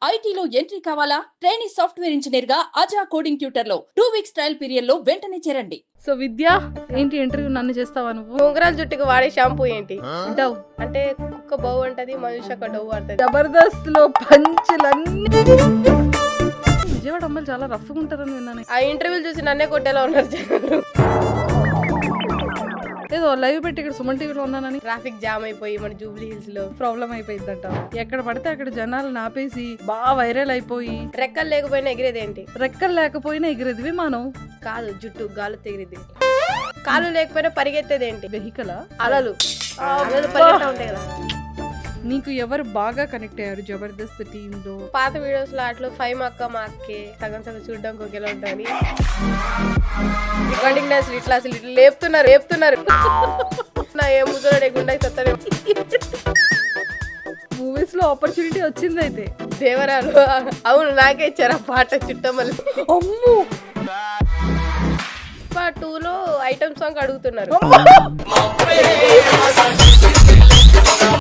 ఐటీలో ఎంట్రీ కావాలా? Trainee software engineer గా అజా కోడింగ్ ట్యూటర్ లో 2 వీక్స్ ట్రయల్ పీరియడ్ లో వెంటనే చేరండి. సో విద్య ఏంటి ఇంటర్వ్యూ నన్ను చేస్తావా నువ్వు? ఉంగరాల జుట్టుకు వాడే షాంపూ ఏంటి? డవ్. అంటే కుక్క బౌ అంటది, మనుష్య డవ్వు అంటది. జబర్దస్త్ లో పంచులన్నీ విజయవాడ అమ్మాయిలు చాలా రఫ్గా ఉంటారని విన్నాను. ఆ ఇంటర్వ్యూలు చూసి నన్నే కొట్టేలా ఉన్నారు జనాలు. ఏదో లైవ్ పెట్టి ఇక్కడ సుమన్ టీవీలో ఉన్నానని ట్రాఫిక్ జామ్ అయిపోయి మన జూబ్లీ హిల్స్ లో ప్రాబ్లం అయిపోయిందంట. ఎక్కడ పడితే అక్కడ జనాలు నాపేసి బాగా వైరల్ అయిపోయి రెక్కలు లేకపోయినా ఎగిరేది ఏంటి? రెక్కలు లేకపోయినా ఎగిరేది విమానం కాదు, జుట్టు గాలు తెగిరిది. కాలు లేకపోయినా పరిగెత్తేది ఏంటి? వెహికల్. అలలు పరిగెత్తా ఉంటాయి కదా. నీకు ఎవరు బాగా కనెక్ట్ అయ్యారు జబర్దస్త్ టీమ్ లో? పాత వీడియోస్ లో అట్లా 5 మా అక్కే సగం సగం చూడడానికి ఒకేలా ఉంటుంది. రికార్డింగ్ డాన్స్ ఇట్లా అసలు ఇట్లా లేపుతున్నారు నా ఏ ముద్దులో గుండెకి సత్తానే. మూవీస్ లో ఆపర్చునిటీ వచ్చింది అయితే. దేవరాలు అవును, నాకే ఇచ్చారు ఆ పాట చుట్టమల్లి. అమ్మో 2లో ఐటమ్ సాంగ్ అడుగుతున్నారు.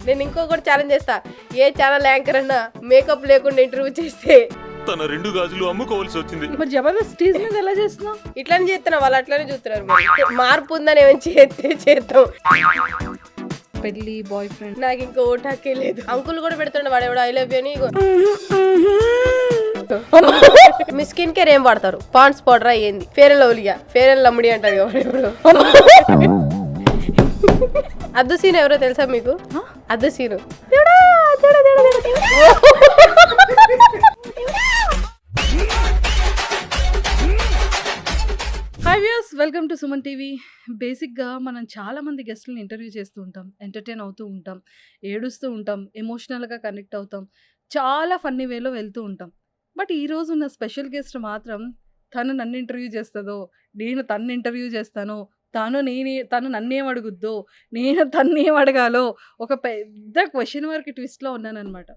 నేను ఇంకొకటి ఛాలెంజ్ చేస్తా, ఏ ఛానల్ యాంకర్ అన్నా మేకప్ లేకుండా ఇంటర్వ్యూ చేస్తే తన 2 గాజులు అమ్ముకోవాల్సి వచ్చింది. మరి జబర్దస్త్ స్టేజ్ మీద ఎలా చేస్తున్నావు? ఇట్లానే చేస్తున్నా, వాళ్ళు అట్లానే చూస్తున్నారు. మార్పు ఉందని ఏమైనా చేద్దాం. పెళ్లి బాయ్ ఫ్రెండ్ నాకు ఇంకా ఓటాకే లేదు. అంకుల్ కూడా పెడుతుండే వాడు ఎవడో ఐ లవ్ యూ అని. మీ స్కిన్ కేర్ ఏం వాడతారు? పాండ్స్ పౌడర్ ఏంది? ఫేర్ అండ్ లవ్లీగా? ఫేర్ అండ్ లమ్ముడి అంటారు ఎవరు. అద్దు సీన్ ఎవరో తెలుసా మీకు? Addu Seenu. Hi viewers, welcome to Suman TV. బేసిక్గా మనం చాలా మంది గెస్ట్లను ఇంటర్వ్యూ చేస్తూ ఉంటాం, ఎంటర్టైన్ అవుతూ ఉంటాం, ఏడుస్తూ ఉంటాం, ఎమోషనల్గా కనెక్ట్ అవుతాం, చాలా ఫన్నీ వేలో వెళ్తూ ఉంటాం. బట్ ఈరోజు ఉన్న స్పెషల్ గెస్ట్ మాత్రం తను నన్ను ఇంటర్వ్యూ చేస్తుందో, నేను తను ఇంటర్వ్యూ చేస్తానో, తను నన్నేం అడుగుద్దో, నేను తన్నేం అడగాలో ఒక పెద్ద క్వశ్చన్ మార్క్ ట్విస్ట్లో ఉన్నానమాట.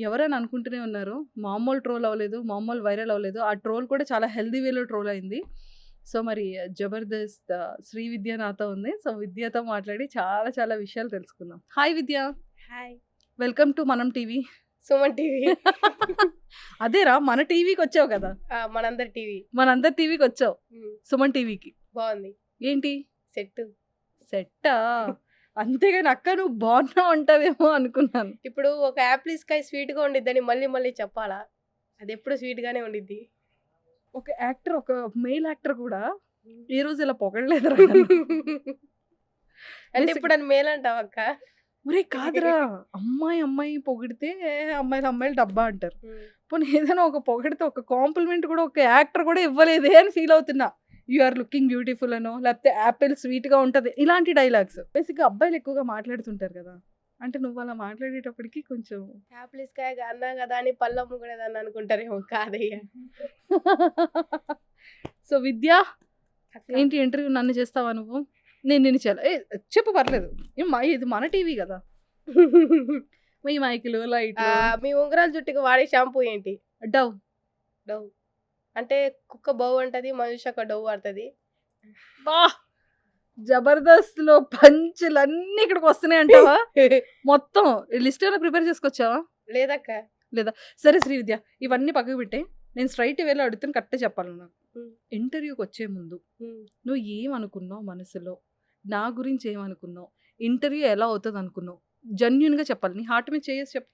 ఎవరైనా అనుకుంటూనే ఉన్నారు, మామూలు ట్రోల్ అవ్వలేదు, మామూలు వైరల్ అవ్వలేదు. ఆ ట్రోల్ కూడా చాలా హెల్దీ వేలో ట్రోల్ అయింది. సో మరి జబర్దస్త్ శ్రీ విద్య నాతో ఉంది. సో విద్యతో మాట్లాడి చాలా చాలా విషయాలు తెలుసుకుందాం. Hi Vidya. Hi, welcome to మనం టీవీ, సుమన్ టీవీ. అదేరా మన టీవీకి వచ్చావు కదా. మనందరి టీవీ, మనందరి టీవీకి వచ్చావు, సుమన్ టీవీకి. బాగుంది. ఏంటి సెట్టా? అంతేగాని అక్క నువ్వు బాగున్నావు అంటావేమో అనుకున్నాను. ఇప్పుడు ఒక యాపిల్ స్కై స్వీట్ గా ఉండిద్దని మళ్ళీ చెప్పాలా? అది ఎప్పుడు స్వీట్ గానే ఉండిద్ది. ఒక యాక్టర్, ఒక మెయిల్ యాక్టర్ కూడా ఈ రోజు ఇలా పొగడలేదు. అంటే ఇప్పుడు అని మేల్ అంటావు అక్క? ఒరే కాదురా, అమ్మాయి పొగిడితే అమ్మాయిలు డబ్బా అంటారు. పోనీ ఏదైనా ఒక పొగిడితే ఒక కాంప్లిమెంట్ కూడా ఒక యాక్టర్ కూడా ఇవ్వలేదే అని ఫీల్ అవుతున్నా. యు ఆర్ లుకింగ్ బ్యూటిఫుల్ అనో, లేకపోతే యాపిల్ స్వీట్గా ఉంటుంది, ఇలాంటి డైలాగ్స్ బేసిక్గా అబ్బాయిలు ఎక్కువగా మాట్లాడుతుంటారు కదా. అంటే నువ్వు అలా మాట్లాడేటప్పటికి కొంచెం యాపిల్ స్కై అన్నా కదా అని పళ్ళమ్ము కూడా దాన్ని అనుకుంటారేమో. కాదయ్యా. సో విద్య ఏంటి ఇంటర్వ్యూ నన్ను చేస్తావా నువ్వు? నేను నిన్ను చెప్పు పర్లేదు. ఇది మన టీవీ కదా. మీ మైకులు లైట్. మీ ఉంగరాల జుట్టుకు వాడే షాంపూ ఏంటి? డవ్. అంటే కుక్క బౌ అంటది, మనుష్య డవ్వు అంటది. బా జబర్దస్త్ లో పంచులన్నీ ఇక్కడికి వస్తున్నాయి అంటావా? మొత్తం లిస్ట్ ఏమైనా ప్రిపేర్ చేసుకొచ్చావా? లేదక్క. లేదా సరే శ్రీ విద్య, ఇవన్నీ పక్కకు పెట్టే. నేను స్ట్రైట్ వేలో అడుగుతాను, కరెక్టే చెప్పాలి. నాకు ఇంటర్వ్యూకి వచ్చే ముందు నువ్వు ఏమనుకున్నావు మనసులో? నా గురించి ఏమనుకున్నావు? ఇంటర్వ్యూ ఎలా అవుతుంది అనుకున్నావు? జెన్యూన్ గా చెప్పాలి, నీ హార్ట్ మీద చేసి చెప్పు.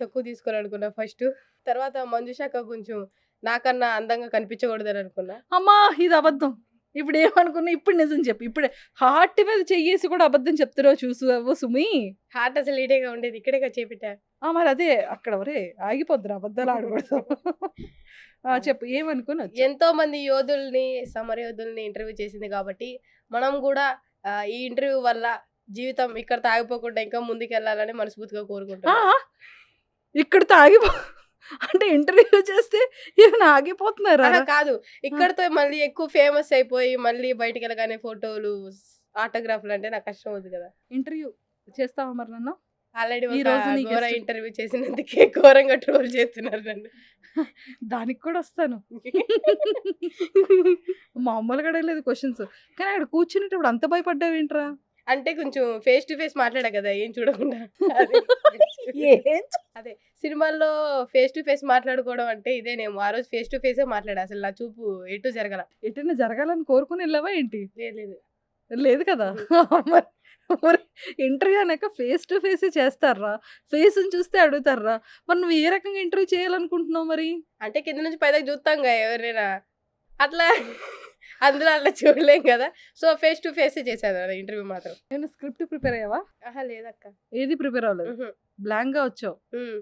తక్కువ తీసుకోవాలనుకున్నా ఫస్ట్. తర్వాత మంజుషాక కొంచెం నాకన్నా అందంగా కనిపించకూడదని అనుకున్నా. అమ్మా ఇది అబద్ధం. ఇప్పుడు ఏమనుకున్నా? ఇప్పుడు నిజం చెప్పు. ఇప్పుడే హార్ట్ మీద చెయ్యేసి కూడా అబద్ధం చెప్తున్నావు. చూసావు సుమి, హార్ట్ అసలు ఈడేగా ఉండేది, ఇక్కడేగా చేపెట్టా. మరి అదే అక్కడ వరే ఆగిపోద్దురు, అబద్ధాలు ఆడకూడదు. చెప్పు ఏమనుకున్నా? ఎంతో మంది సమర యోధుల్ని ఇంటర్వ్యూ చేసింది కాబట్టి మనం కూడా ఈ ఇంటర్వ్యూ వల్ల జీవితం ఇక్కడ తాగిపోకుండా ఇంకా ముందుకు వెళ్ళాలని మనస్ఫూర్తిగా కోరుకుంటాం. ఇక్కడితో అంటే ఇంటర్వ్యూ చేస్తే ఏమైనా ఆగిపోతున్నారా? కాదు, ఇక్కడతో మళ్ళీ ఎక్కువ ఫేమస్ అయిపోయి మళ్ళీ బయటికి వెళ్ళగానే ఫోటోలు, ఆటోగ్రాఫ్లు అంటే నాకు కష్టం అవుతుంది కదా. ఇంటర్వ్యూ చేస్తావా మరి నన్ను? ఆల్రెడీ ఇంటర్వ్యూ చేసినందుకే ఘోరంగా ట్రోల్ చేస్తున్నారు నన్ను. దానికి కూడా వస్తాను. మామూలుగా అడగలేదు క్వశ్చన్స్, కానీ అక్కడ కూర్చునేటప్పుడు అంత భయపడ్డావేంట్రా? అంటే కొంచెం ఫేస్ టు ఫేస్ మాట్లాడా కదా ఏం చూడకుండా. అదే. ఏం అదే సినిమాల్లో ఫేస్ టు ఫేస్ మాట్లాడుకోవడం అంటే ఇదేనేమో. ఆ రోజు ఫేస్ టు ఫేసే మాట్లాడా. అసలు నా చూపు ఎటు జరగల. ఎటైనా జరగాలని కోరుకుని వెళ్ళావా ఏంటి? లేదు. లేదు కదా! మరి మరి ఇంటర్వ్యూ అన్నాక ఫేస్ టు ఫేసే చేస్తార్రా? ఫేస్‌ని చూస్తే అడుగుతార్రా? మరి నువ్వు ఏ రకంగా ఇంటర్వ్యూ చేయాలనుకుంటున్నావు మరి? అంటే కింద నుంచి పైదాకా చూస్తాంగా ఎవరైనా. అట్లా అందులో అట్లా చూడలేం కదా! సో ఫేస్ టు ఫేసే చేశాను ఇంటర్వ్యూ మాత్రం. ఏమైనా స్క్రిప్ట్ ప్రిపేర్ అయ్యావా? ఆహా! లేదక్క. ఏది ప్రిపేర్ అవ్వలేదు. హుహు. బ్లాంక్‌గా వచ్చావు. హ్మ్.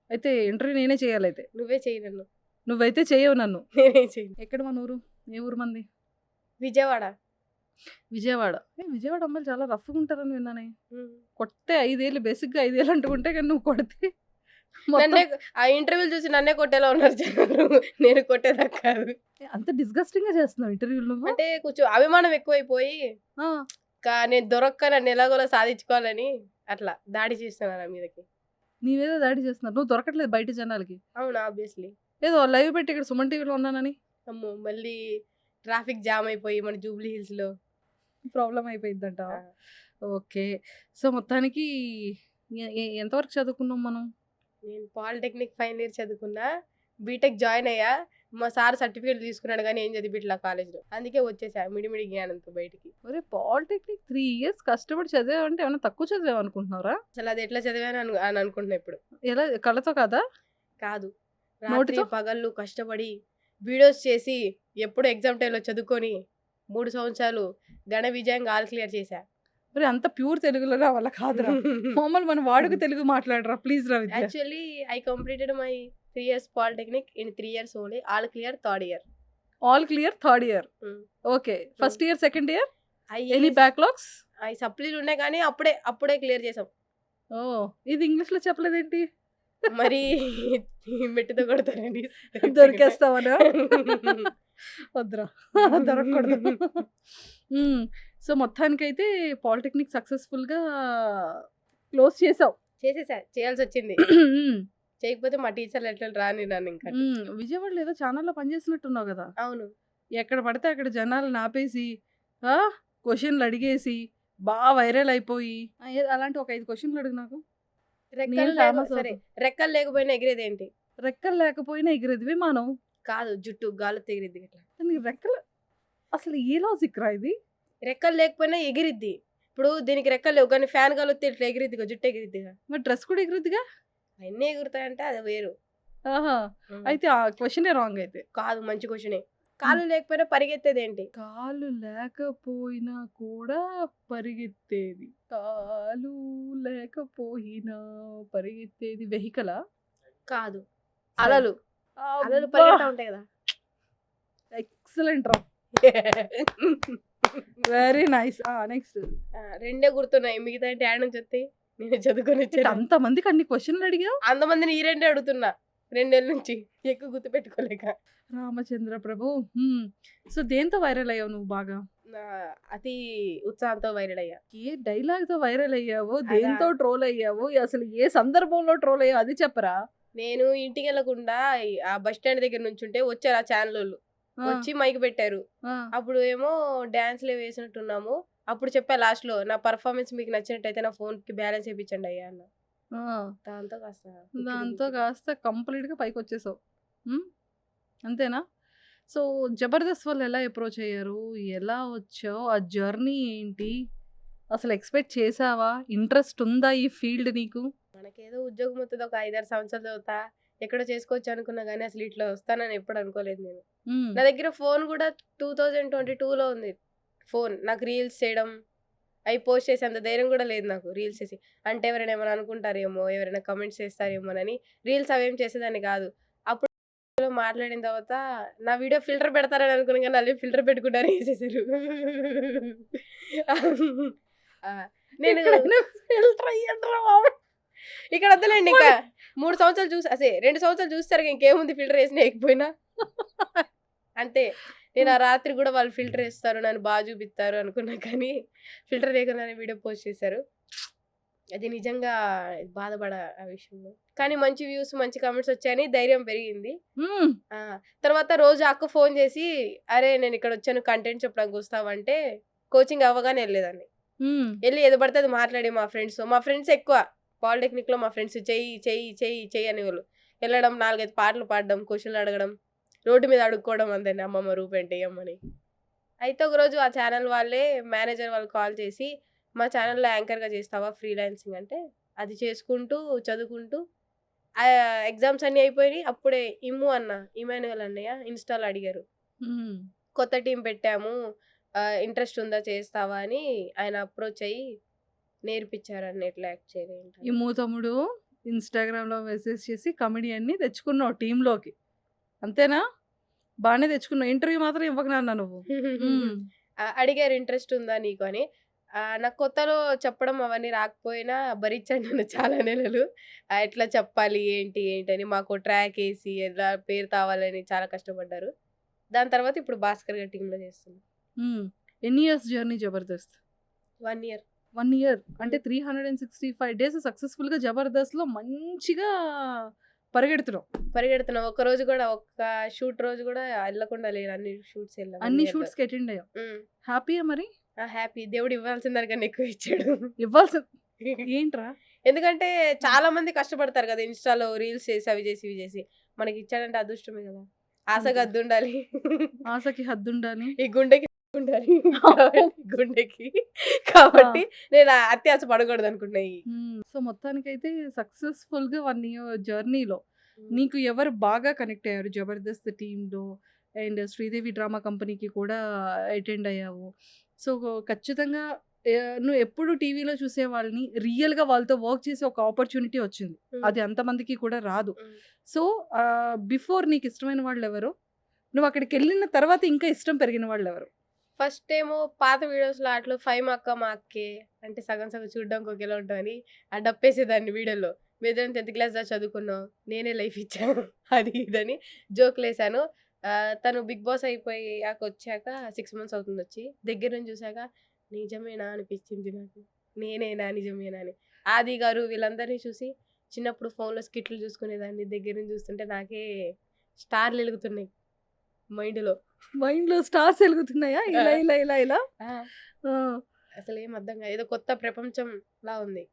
అయితే ఇంటర్వ్యూ నేనే చేయాలైతే. నువ్వే చెయ్యి నన్ను. నువ్వైతే చేయవు నన్ను. నేనే చెయ్యను. ఎక్కడ మన ఊరు? ఏ ఊరు మనది? విజయవాడ. విజయవాడ. విజయవాడ అమ్మాయిలు చాలా రఫ్‌గా ఉంటారని విన్నానే. హ్మ్. కొడితే 5 ఏళ్ళు బేసిక్‌గా 5 ఏళ్ళు అంటుకుంటే కానీ నువ్వు కొడితే మొత్తం నన్నే ఆ ఇంటర్వ్యూలు చూసి నన్నే కొట్టేలా ఉన్నారు జనాలు. నేను కొట్టేదాకా కాదు. అంత డిస్‌గస్టింగ్‌గా చేస్తున్నావు ఇంటర్వ్యూలు నువ్వు? అంటే కొంచెం అభిమానం ఎక్కువైపోయి ఆ! నేను దొరక్క నన్ను ఎలాగోలా సాధించుకోవాలని అట్లా దాడి చేస్తున్నా నా మీదకి. నీ మీద దాడి చేస్తున్నారు. నువ్వు దొరకట్లేదు బయట జనాలకి. అవును ఆబ్వియస్లీ. ఏదో లైవ్ పెట్టి ఇక్కడ సుమన్ టీవీలో ఉన్నానని అమ్మో మళ్ళీ ట్రాఫిక్ జామ్ అయిపోయి మన జూబ్లీ హిల్స్ లో ప్రాబ్లమ్ అయిపోయిందంట. ఆ, ఓకే. సో మొత్తానికి ఎంతవరకు చదువుకున్నాం మనం? నేను పాలిటెక్నిక్ ఫైనల్ ఇయర్ చదువుకున్నా. బీటెక్ జాయిన్ అయ్యా. మా సార్ సర్టిఫికేట్ తీసుకున్నాడు కానీ ఏం చదివిట్లా కాలేజ్లో. అందుకే వచ్చేసా మిడిమిడి జ్ఞానంతో బయటికి. ఒరే పాలిటెక్నిక్ 3 ఇయర్స్ కష్టపడి చదివావంటే ఏమైనా తక్కువ చదివావు అనుకుంటున్నారా? అసలు అది ఎట్లా చదివాను అని అనుకుంటున్నా ఇప్పుడు. ఎలా కళ్ళతో కాదా? కాదు, రాత్రి నోటితో? పగళ్ళు కష్టపడి వీడియోస్ చేసి ఎప్పుడు ఎగ్జామ్ టైంలో చదువుకొని 3 సంవత్సరాలు ఘన విజయంగా ఆల్ క్లియర్ చేశా. మరి అంత ప్యూర్ తెలుగులో రా వల్ల కాదురా. మామూలు మన వాడుక తెలుగు మాట్లాడరా ప్లీజ్ రా Vidya. Actually I completed my 3 years polytechnic in 3 years only. All clear third year. All clear third year. Okay. First year second year any backlogs? అవి సప్లీలు ఉన్నాయి కానీ అప్పుడే క్లియర్ చేసాం. ఓ ఇది ఇంగ్లీష్ లో చెప్పలేదేంటి? మరి మెట్టుతో కొడతారండి. దొరికేస్తావనా? వద్దురా దొరకకూడదు. సో మొత్తానికైతే పాలిటెక్నిక్ సక్సెస్ఫుల్ గా క్లోజ్ చేసావు. చేసేసా, చేయాల్సి వచ్చింది. చేయకపోతే మా టీచర్లు ఎట్లా రాని నన్ను ఇంకా. విజయవాడలో ఏదో ఛానల్లో పనిచేసినట్టున్నావు కదా? అవును. ఎక్కడ పడితే అక్కడ జనాలను ఆపేసి క్వశ్చన్లు అడిగేసి బాగా వైరల్ అయిపోయి అలాంటి ఒక 5 క్వశ్చన్లు అడుగు నాకు. రెక్కలు famous సరే, రెక్కలు లేకపోయినా ఎగిరేది ఏంటి? రెక్కలు లేకపోయినా ఎగిరేది విమానం. కాదు, జుట్టు గాలితో ఎగిరిద్ది ఇట్లా. దానికి రెక్కలు అసలు ఏ లాజిక్ రా ఇది? రెక్కలు లేకపోయినా ఎగిరిద్ది. ఇప్పుడు దీనికి రెక్కలు లేవు కానీ ఫ్యాన్ గాలి వస్తే ఇట్లా ఎగిరిద్దిగా, జుట్టు ఎగిరిద్దిగా. మరి డ్రెస్ కూడా ఎగిరిద్దిగా? అన్నీ ఎగురుతాయంటే అది వేరు. ఆహా. అయితే ఆ క్వశ్చనే రాంగ్ అయితే. కాదు, మంచి క్వశ్చనే. కాళ్ళు లేకపోయినా పరిగెత్తేది ఏంటి? కాలు లేకపోయినా కూడా పరిగెత్తేది. కాలు లేకపోయినా పరిగెత్తేది వెహికలా? కాదు, అలలు. అలలు పరిగెత్తా ఉంటాయి కదా. ఎక్సలెంట్ రా, వెరీ నైస్. నెక్స్ట్ రెండే గుర్తున్నాయి, మిగతా అంటే యాడ్ నుంచి వస్తాయి. నేను చదువుకొని వచ్చాను. అంత మందికి అన్ని క్వశ్చన్లు అడిగా. అంతమందిని ఈ రెండే అడుగుతున్నా 2 నెలల నుంచి, ఎక్కువ గుర్తు పెట్టుకోలేక. రామచంద్ర ప్రభు. సో దేంతో వైరల్ అయ్యావు నువ్వు బాగా? అతి ఉత్సాహంతో వైరల్ అయ్యా. ఏ డైలాగ్ తో వైరల్ అయ్యావో, దేంతో ట్రోల్ అయ్యావో, అసలు ఏ సందర్భంలో ట్రోల్ అయ్యావు అది చెప్పరా? నేను ఇంటికి వెళ్ళకుండా ఆ బస్ స్టాండ్ దగ్గర నుంచి ఉంటే వచ్చారు ఆ ఛానల్ వాళ్ళు. వచ్చి మైక్ పెట్టారు. అప్పుడు ఏమో డాన్స్లే వేసినట్టున్నాము. అప్పుడు చెప్పా లాస్ట్ లో, నా పర్ఫార్మెన్స్ మీకు నచ్చినట్టయితే నా ఫోన్ కి బ్యాలెన్స్ వేయించండి అయ్యా అన్న. దాంతో కాస్త కంప్లీట్ గా పైకి వచ్చేసావు. అంతేనా? సో జబర్దస్త్ వాళ్ళు ఎలా అప్రోచ్ అయ్యారు, ఎలా వచ్చావు, ఆ జర్నీ ఏంటి, అసలు ఎక్స్పెక్ట్ చేసావా, ఇంట్రెస్ట్ ఉందా ఈ ఫీల్డ్ నీకు? మనకేదో ఉద్యోగం వస్తుంది, ఒక 5-6 సంవత్సరాలు చదువుతా, ఎక్కడో చేసుకోవచ్చు అనుకున్నా కానీ అసలు ఇట్లా వస్తానని ఎప్పుడు అనుకోలేదు నేను. నా దగ్గర ఫోన్ కూడా 2022లో ఉంది ఫోన్. నాకు రీల్స్ చేయడం, అవి పోస్ట్ చేసే అంత ధైర్యం కూడా లేదు నాకు. రీల్స్ చేసి అంటే ఎవరైనా ఏమైనా అనుకుంటారేమో, ఎవరైనా కమెంట్స్ చేస్తారేమోనని రీల్స్ అవేం చేసేదాన్ని కాదు. అప్పుడు మాట్లాడిన తర్వాత నా వీడియో ఫిల్టర్ పెడతారని అనుకున్నా కానీ అల్లి ఫిల్టర్ పెట్టుకుంటారు వేసేసారు. నేను ఇక్కడ వద్దలేండి, ఇంకా 3 సంవత్సరాలు చూసి అసే 2 సంవత్సరాలు చూస్తారు, ఇంకేముంది ఫిల్టర్ వేసిన వేయకపోయినా అంతే. నేను ఆ రాత్రి కూడా వాళ్ళు ఫిల్టర్ వేస్తారు, నన్ను బాగా చూపిస్తారు అనుకున్నా కానీ ఫిల్టర్ లేకుండానే వీడియో పోస్ట్ చేశారు. అది నిజంగా బాధపడ ఆ విషయంలో. కానీ మంచి వ్యూస్, మంచి కామెంట్స్ వచ్చాయని ధైర్యం పెరిగింది. తర్వాత రోజు అక్క ఫోన్ చేసి, అరే నేను ఇక్కడ వచ్చాను కంటెంట్ చెప్పడానికి వస్తావంటే కోచింగ్ అవ్వగానే వెళ్ళేదాన్ని. వెళ్ళి ఏదో పడితే అది మాట్లాడి మా ఫ్రెండ్స్ ఎక్కువ పాలిటెక్నిక్లో మా ఫ్రెండ్స్ చెయ్యి అనేవాళ్ళు. వెళ్ళడం 4-5 పాటలు పాడడం, క్వశ్చన్లు అడగడం, రోడ్డు మీద అడుక్కోవడం అంతేండి అమ్మమ్మ రూపెంట్ వేయమని. అయితే ఒకరోజు ఆ ఛానల్ వాళ్ళే మేనేజర్ వాళ్ళు కాల్ చేసి మా ఛానల్లో యాంకర్గా చేస్తావా ఫ్రీలాన్సింగ్ అంటే అది చేసుకుంటూ చదువుకుంటూ ఎగ్జామ్స్ అన్నీ అయిపోయినాయి. అప్పుడే ఇమాన్యువల్ అన్నయ్య ఇన్స్టాలో అడిగారు, కొత్త టీం పెట్టాము ఇంట్రెస్ట్ ఉందా చేస్తావా అని ఆయన అప్రోచ్ అయ్యి నేర్పించారు అన్న ఎట్లా యాక్ట్ చేయాలి ఏంటని. ఈ తమ్ముడు ఇన్స్టాగ్రామ్లో మెసేజ్ చేసి కమెడియన్ని తెచ్చుకున్నావు టీంలోకి, అంతేనా? బాగానే తెచ్చుకున్నావు. ఇంటర్వ్యూ మాత్రం ఇవ్వకనా నువ్వు? అడిగారు ఇంట్రెస్ట్ ఉందా నీకు అని. నాకు కొత్తలో చెప్పడం అవన్నీ రాకపోయినా భరించాను నేను చాలా నెలలు. ఎట్లా చెప్పాలి ఏంటి అని మాకు ట్రాక్ వేసి ఎలా పేరు తావాలని చాలా కష్టపడ్డారు. దాని తర్వాత ఇప్పుడు భాస్కర్ గారి టీంలో చేస్తున్నాను. ఎన్ని years journey Jabardasth? 1 year. 1 year అంటే 365 days సక్సెస్ఫుల్గా జబర్దస్త్లో మంచిగా పరిగెడుతున్నాం. ఒక రోజు కూడా ఒక్క షూట్ రోజు కూడా వెళ్ళకుండా లేను. అన్ని షూట్స్ వెళ్ళాం. అన్ని షూట్స్కి అటెండ్ అయ్యాం. హ్యాపీయా మరి? హ్యాపీ. దేవుడు ఇవ్వాల్సిన దానికన్నా ఎక్కువ ఇచ్చాడు. ఇవ్వాల్సిన ఏంట్రా? ఎందుకంటే చాలా మంది కష్టపడతారు కదా ఇన్స్టాలో రీల్స్ చేసి అవి చేసి మనకి ఇచ్చాడంటే అదృష్టమే కదా. ఆశకి హద్దు ఉండాలి. ఆశకి హద్దు ఉండాలి. ఈ గుండెకి ఉండాలి గుండెకి. కాబట్టి నేను అత్యాశ పడకూడదు అనుకుంటున్నా. సో మొత్తానికైతే సక్సెస్ఫుల్గా 1 year జర్నీలో నీకు ఎవరు బాగా కనెక్ట్ అయ్యారు జబర్దస్త్ టీంలో? అండ్ శ్రీదేవి డ్రామా కంపెనీకి కూడా అటెండ్ అయ్యావు. సో ఖచ్చితంగా నువ్వు ఎప్పుడు టీవీలో చూసే వాళ్ళని రియల్గా వాళ్ళతో వర్క్ చేసే ఒక ఆపర్చునిటీ వచ్చింది. అది అంతమందికి కూడా రాదు. సో బిఫోర్ నీకు ఇష్టమైన వాళ్ళు ఎవరు? నువ్వు అక్కడికి వెళ్ళిన తర్వాత ఇంకా ఇష్టం పెరిగిన వాళ్ళు ఎవరు? ఫస్ట్ ఏమో పాత వీడియోస్లో అట్లా 5 మా అక్కే అంటే సగం చూడడానికి ఒకేలా ఉంటామని ఆ డప్పేసేదాన్ని వీడియోలో. మీద 10th క్లాస్ దాకా చదువుకున్నావు, నేనే లైఫ్ ఇచ్చాను అది ఇదని జోకులు వేసాను. తను బిగ్ బాస్ అయిపోయాక వచ్చాక 6 months అవుతుంది వచ్చి. దగ్గర నుంచి చూసాక నిజమేనా అనిపించింది నాకు. నేనేనా నిజమేనా అని. ఆది గారు వీళ్ళందరినీ చూసి చిన్నప్పుడు ఫోన్లో స్కిట్లు చూసుకునేదాన్ని. దగ్గర నుంచి చూస్తుంటే నాకే స్టార్లు వెలుగుతున్నాయి మైండ్లో స్టార్స్ వెలుగుతున్నాయా? ఇలా ఇలా ఇలా ఇలా అసలు ఏం అర్థం కాదు. ఏదో కొత్త ప్రపంచం లా ఉంది.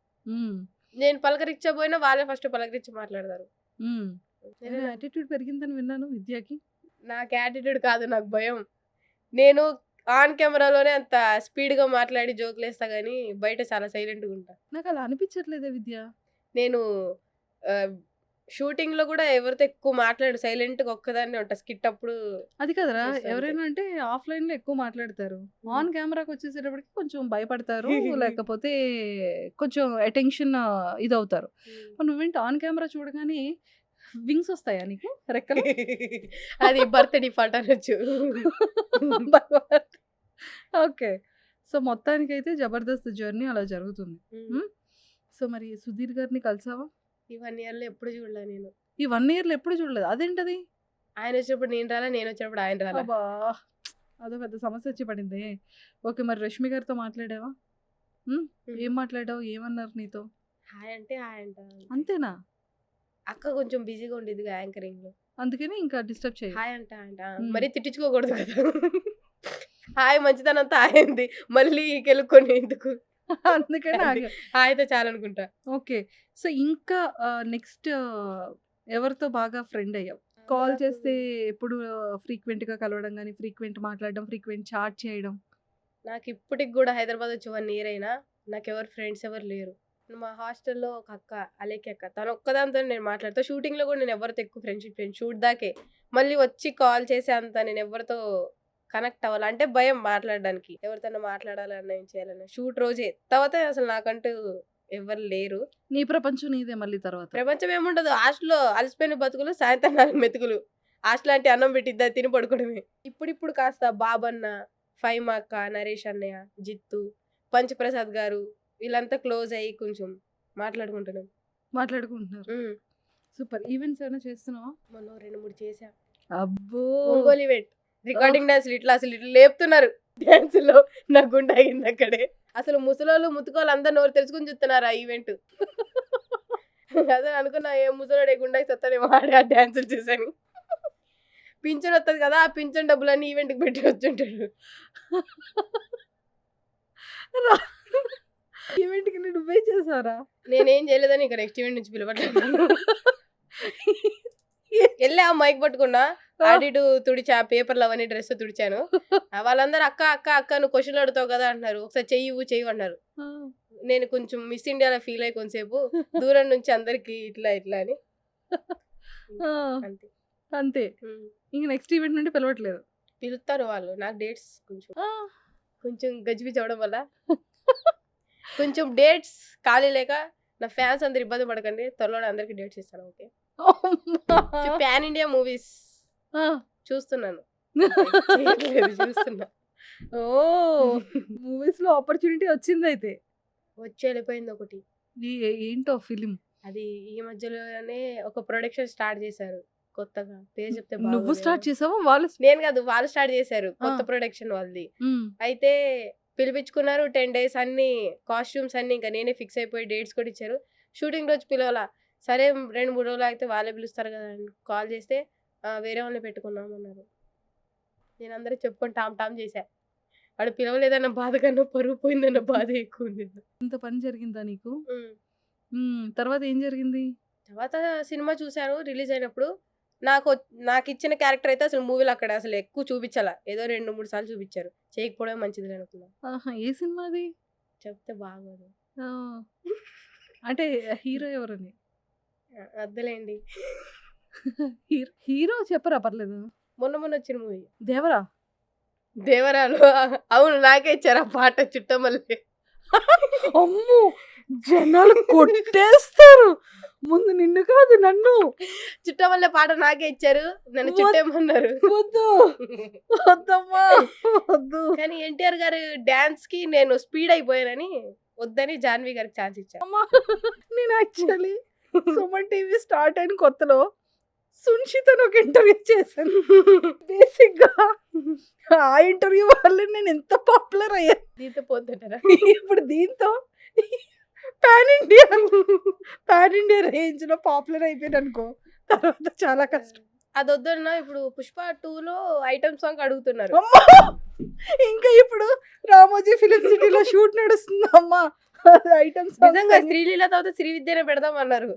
నేను పలకరించబోయినా వాళ్ళే ఫస్ట్ పలకరించి మాట్లాడతారు. యాటిట్యూడ్ పెరిగిందని విన్నాను విద్యకి. నాకు యాటిట్యూడ్ కాదు, నాకు భయం. నేను ఆన్ కెమెరాలోనే అంత స్పీడ్గా మాట్లాడి జోకులు వేస్తా కానీ బయట చాలా సైలెంట్గా ఉంటా. నాకు అలా అనిపించట్లేదే విద్య. నేను షూటింగ్ లో కూడా ఎవరితో ఎక్కువ మాట్లాడు, సైలెంట్గా ఒక్కదాన్ని ఉంటా. స్కిట్ అప్పుడు అది కదరా, ఎవరైనా అంటే ఆఫ్లైన్ లో ఎక్కువ మాట్లాడతారు, ఆన్ కెమెరాకి వచ్చేసేటప్పటికి కొంచెం భయపడతారు, లేకపోతే కొంచెం అటెన్షన్ ఇది అవుతారు. నువ్వేంటి ఆన్ కెమెరా చూడగానే వింగ్స్ వస్తాయా నీకు, రెక్కలు? అది బర్త్డే పాట అనొచ్చు. ఓకే. సో మొత్తానికైతే జబర్దస్త్ జర్నీ అలా జరుగుతుంది. సో మరి సుధీర్ గారిని కలిసావా? ఈ 1 year లో ఎప్పుడు చూడలే నేను. ఈ 1 year లో ఎప్పుడు చూడలేదు? అదేంటది? ఆయన వచ్చినప్పుడు నేను రాలా, నేను వచ్చినప్పుడు ఆయన రాలా. అబ్బా, అదో పెద్ద సమస్య వచ్చి పడింది. ఓకే, మరి రష్మి గారితో మాట్లాడావా? ఏం మాట్లాడావు? ఏమన్నారు నీతో? హాయ్ అంటే హాయ్ అంట, అంతేనా? అక్క కొంచెం బిజీగా ఉండేది యాంకరింగ్ లో, అందుకని ఇంకా డిస్టర్బ్ చేయ. హాయ్ అంట మరీ తిట్టించుకోకూడదు కదా. హాయ్ మంచిదనంతా హాయింది, మళ్ళీ కెలుక్కొని ఎందుకు, అందుకని హాయితో చాలా అనుకుంటా. ఓకే. సో ఇంకా నెక్స్ట్ ఎవరితో బాగా ఫ్రెండ్ అయ్యావు? కాల్ చేస్తే ఎప్పుడు ఫ్రీక్వెంట్గా కలవడం కానీ, ఫ్రీక్వెంట్ మాట్లాడడం, ఫ్రీక్వెంట్ చాట్ చేయడం? నాకు ఇప్పటికి కూడా హైదరాబాద్ వచ్చి 1 year అయినా నాకు ఎవరు ఫ్రెండ్స్ ఎవరు లేరు. మా హాస్టల్లో ఒక అక్క, అలేకి అక్క, తను ఒక్కదాంతో నేను మాట్లాడతా. షూటింగ్లో కూడా నేను ఎవరితో ఎక్కువ ఫ్రెండ్షిప్ షూట్ దాకే, మళ్ళీ వచ్చి కాల్ చేసే అంత నేను ఎవరితో కనెక్ట్ అవ్వాలి అంటే భయం మాట్లాడడానికి. ఎవరితో మాట్లాడాలన్నా ఏం చేయాలన్నా షూట్ రోజే, తర్వాత అసలు నాకంటూ ఎవరు లేరు. నీ ప్రపంచం నీదే మళ్ళీ తర్వాత. ప్రపంచం ఏముండదు, హాస్టల్లో అలసిపోయిన బతుకులు, సాయంత్రం 4 మెతుకులు, హాస్టల్ అంటే అన్నం పెట్టిద్దా తిని పడుకోవడమే. ఇప్పుడు కాస్త బాబన్న, ఫైమా అక్క, నరేష్ అన్నయ్య, జిత్తు, పంచప్రసాద్ గారు వీళ్ళంతా క్లోజ్ అయ్యి కొంచెం మాట్లాడుకుంటున్నారు. సూపర్. ఈవెంట్స్ ఏమైనా చేస్తున్నావా? మొన్న 2-3 చేసా. అబ్బో, ఒంగోలు ఈవెంట్, రికార్డింగ్ డాన్సులు ఇట్లా లేపుతున్నారు డాన్సులో. నా గుండె అయింది అక్కడే. అసలు ముసలోళ్ళు ముతుకోళ్ళు అందరు నోరు తెలుసుకుని చూస్తున్నారు ఆ ఈవెంట్. అదే అనుకున్నా, ఏ ముసలోడే గుండెకి సత్తాడేమో ఆ డాన్సులు చూసాను. పింఛన్ వస్తుంది కదా, ఆ పింఛన్ డబ్బులన్నీ ఈవెంట్కి పెట్టి వచ్చుంటాడు. ఈవెంట్‌కి నువ్వే చేసారా? నేనేం చేయలేదని ఇక నెక్స్ట్ ఈవెంట్ నుంచి పిలవట్లేదు నన్ను. వెళ్ళి ఆ మైక్ పట్టుకున్నా, అటు ఇటు తుడిచా, పేపర్లు అవన్నీ డ్రెస్ తుడిచాను. వాళ్ళందరూ అక్క అక్క అక్క నువ్వు క్వశ్చన్లు అడుగుతావు కదా అంటున్నారు. ఒకసారి చెయ్యి అన్నారు. నేను కొంచెం మిస్ ఇండియాలో ఫీల్ అయ్యి కొంతసేపు దూరం నుంచి అందరికి ఇట్లా ఇట్లా అని ఆ! అంతే. అంతే. ఇంక నెక్స్ట్ ఈవెంట్ నుండి పిలవట్లేదు. పిలుస్తారు వాళ్ళు. నాకు డేట్స్ ఆ! కొంచెం గజిబిజి అవ్వడం వల్ల కొంచెం డేట్స్ ఖాళీ లేక నా ఫ్యాన్స్ అందరు ఇబ్బంది పడకండి, త్వరలోనే అందరికి డేట్స్ ఇస్తాను. ఓకే, అమ్మా! పాన్ ఇండియా మూవీస్ ఆ! చూస్తున్నాను. చేయట్లేదు, చూస్తున్నా. ఓహ్! మూవీస్‌లో ఆపర్చునిటీ వచ్చిందయితే. వచ్చి వెళ్ళిపోయింది ఒకటి. ఏంటో ఫిల్మ్? అది ఈ మధ్యలోనే ఒక ప్రొడక్షన్ స్టార్ట్ చేశారు కొత్తగా. పేరు చెప్తే నువ్వు బాగోదేమో. స్టార్ట్ చేసావా? వాళ్ళు నేను కాదు, వాళ్ళు స్టార్ట్ చేశారు. కొత్త ఆ. ప్రొడక్షన్ వాళ్ళది. హ్మ్. అయితే పిలిపించుకున్నారు. 10 days అన్ని కాస్ట్యూమ్స్ అన్ని ఇంకా నేనే ఫిక్స్ అయిపోయి డేట్స్ కూడా ఇచ్చారు. షూటింగ్ రోజు పిలవాల. సరే 2-3 రోజులు అయితే వాళ్ళే పిలుస్తారు కదా అని కాల్ చేస్తే వేరే వాళ్ళని పెట్టుకున్నాం అన్నారు. నేను అందరూ చెప్పుకొని టామ్ చేశా. వాడు పిలవలేదన్న బాధ కన్నా పరువు పోయిందన్న బాధ ఎక్కువ ఉంది. ఇంత పని జరిగిందా నీకు? తర్వాత ఏం జరిగింది? తర్వాత సినిమా చూశాను రిలీజ్ అయినప్పుడు. నాకు ఇచ్చిన క్యారెక్టర్ అయితే అసలు మూవీలో అక్కడ అసలు ఎక్కువ చూపించాల. ఏదో 2-3 సార్లు చూపించారు. చేయకపోవడం మంచిది అనుకున్నా. ఆహా! ఏ సినిమా అది? చెప్తే బాగోదు. ఆ! అంటే హీరో ఎవరని? వద్దులేండి. హీరో చెప్పరా పర్లేదు. మొన్న వచ్చిన మూవీ దేవరా? దేవరాలు. అవును, నాకే ఇచ్చారు ఆ పాట చుట్టమల్లే. అమ్మో! జనాలు కొట్టేస్తారు. ముందు నిన్ను కాదు నన్ను. చుట్టమల్లే పాట నాకే ఇచ్చారు. నన్ను చుట్టేమన్నారు. వద్దు. వద్దమ్మా. వద్దు. కానీ ఎన్టీఆర్ గారు డాన్స్ కి నేను స్పీడ్ అయిపోయానని వద్దని జాన్వి గారికి ఛాన్స్ ఇచ్చాను. అమ్మా! నేను యాక్చువల్లీ సుమన్ టీవీ స్టార్ట్ అయిన కొత్తలో సున్షితను ఒక ఇంటర్వ్యూ చేశాను. బేసిక్‌గా ఆ ఇంటర్వ్యూ వల్ల నేను ఎంత పాపులర్ అయ్యాను. దీంతో పోతుంటారా? ఇప్పుడు దీంతో పాన్ ఇండియా రేంజ్‌లో పాపులర్ అయిపోయాను అనుకో. తర్వాత చాలా కష్టం. అది వద్దన్నా ఇప్పుడు పుష్ప 2లో ఐటమ్ సాంగ్ అడుగుతున్నారు. అమ్మా! ఇంకా ఇప్పుడు రామోజీ ఫిలిం సిటీలో షూట్ నడుస్తుంది అమ్మా. ఐటమ్ నిజంగా శ్రీలీల తర్వాత శ్రీ విద్యనే పెడదాం అన్నారు.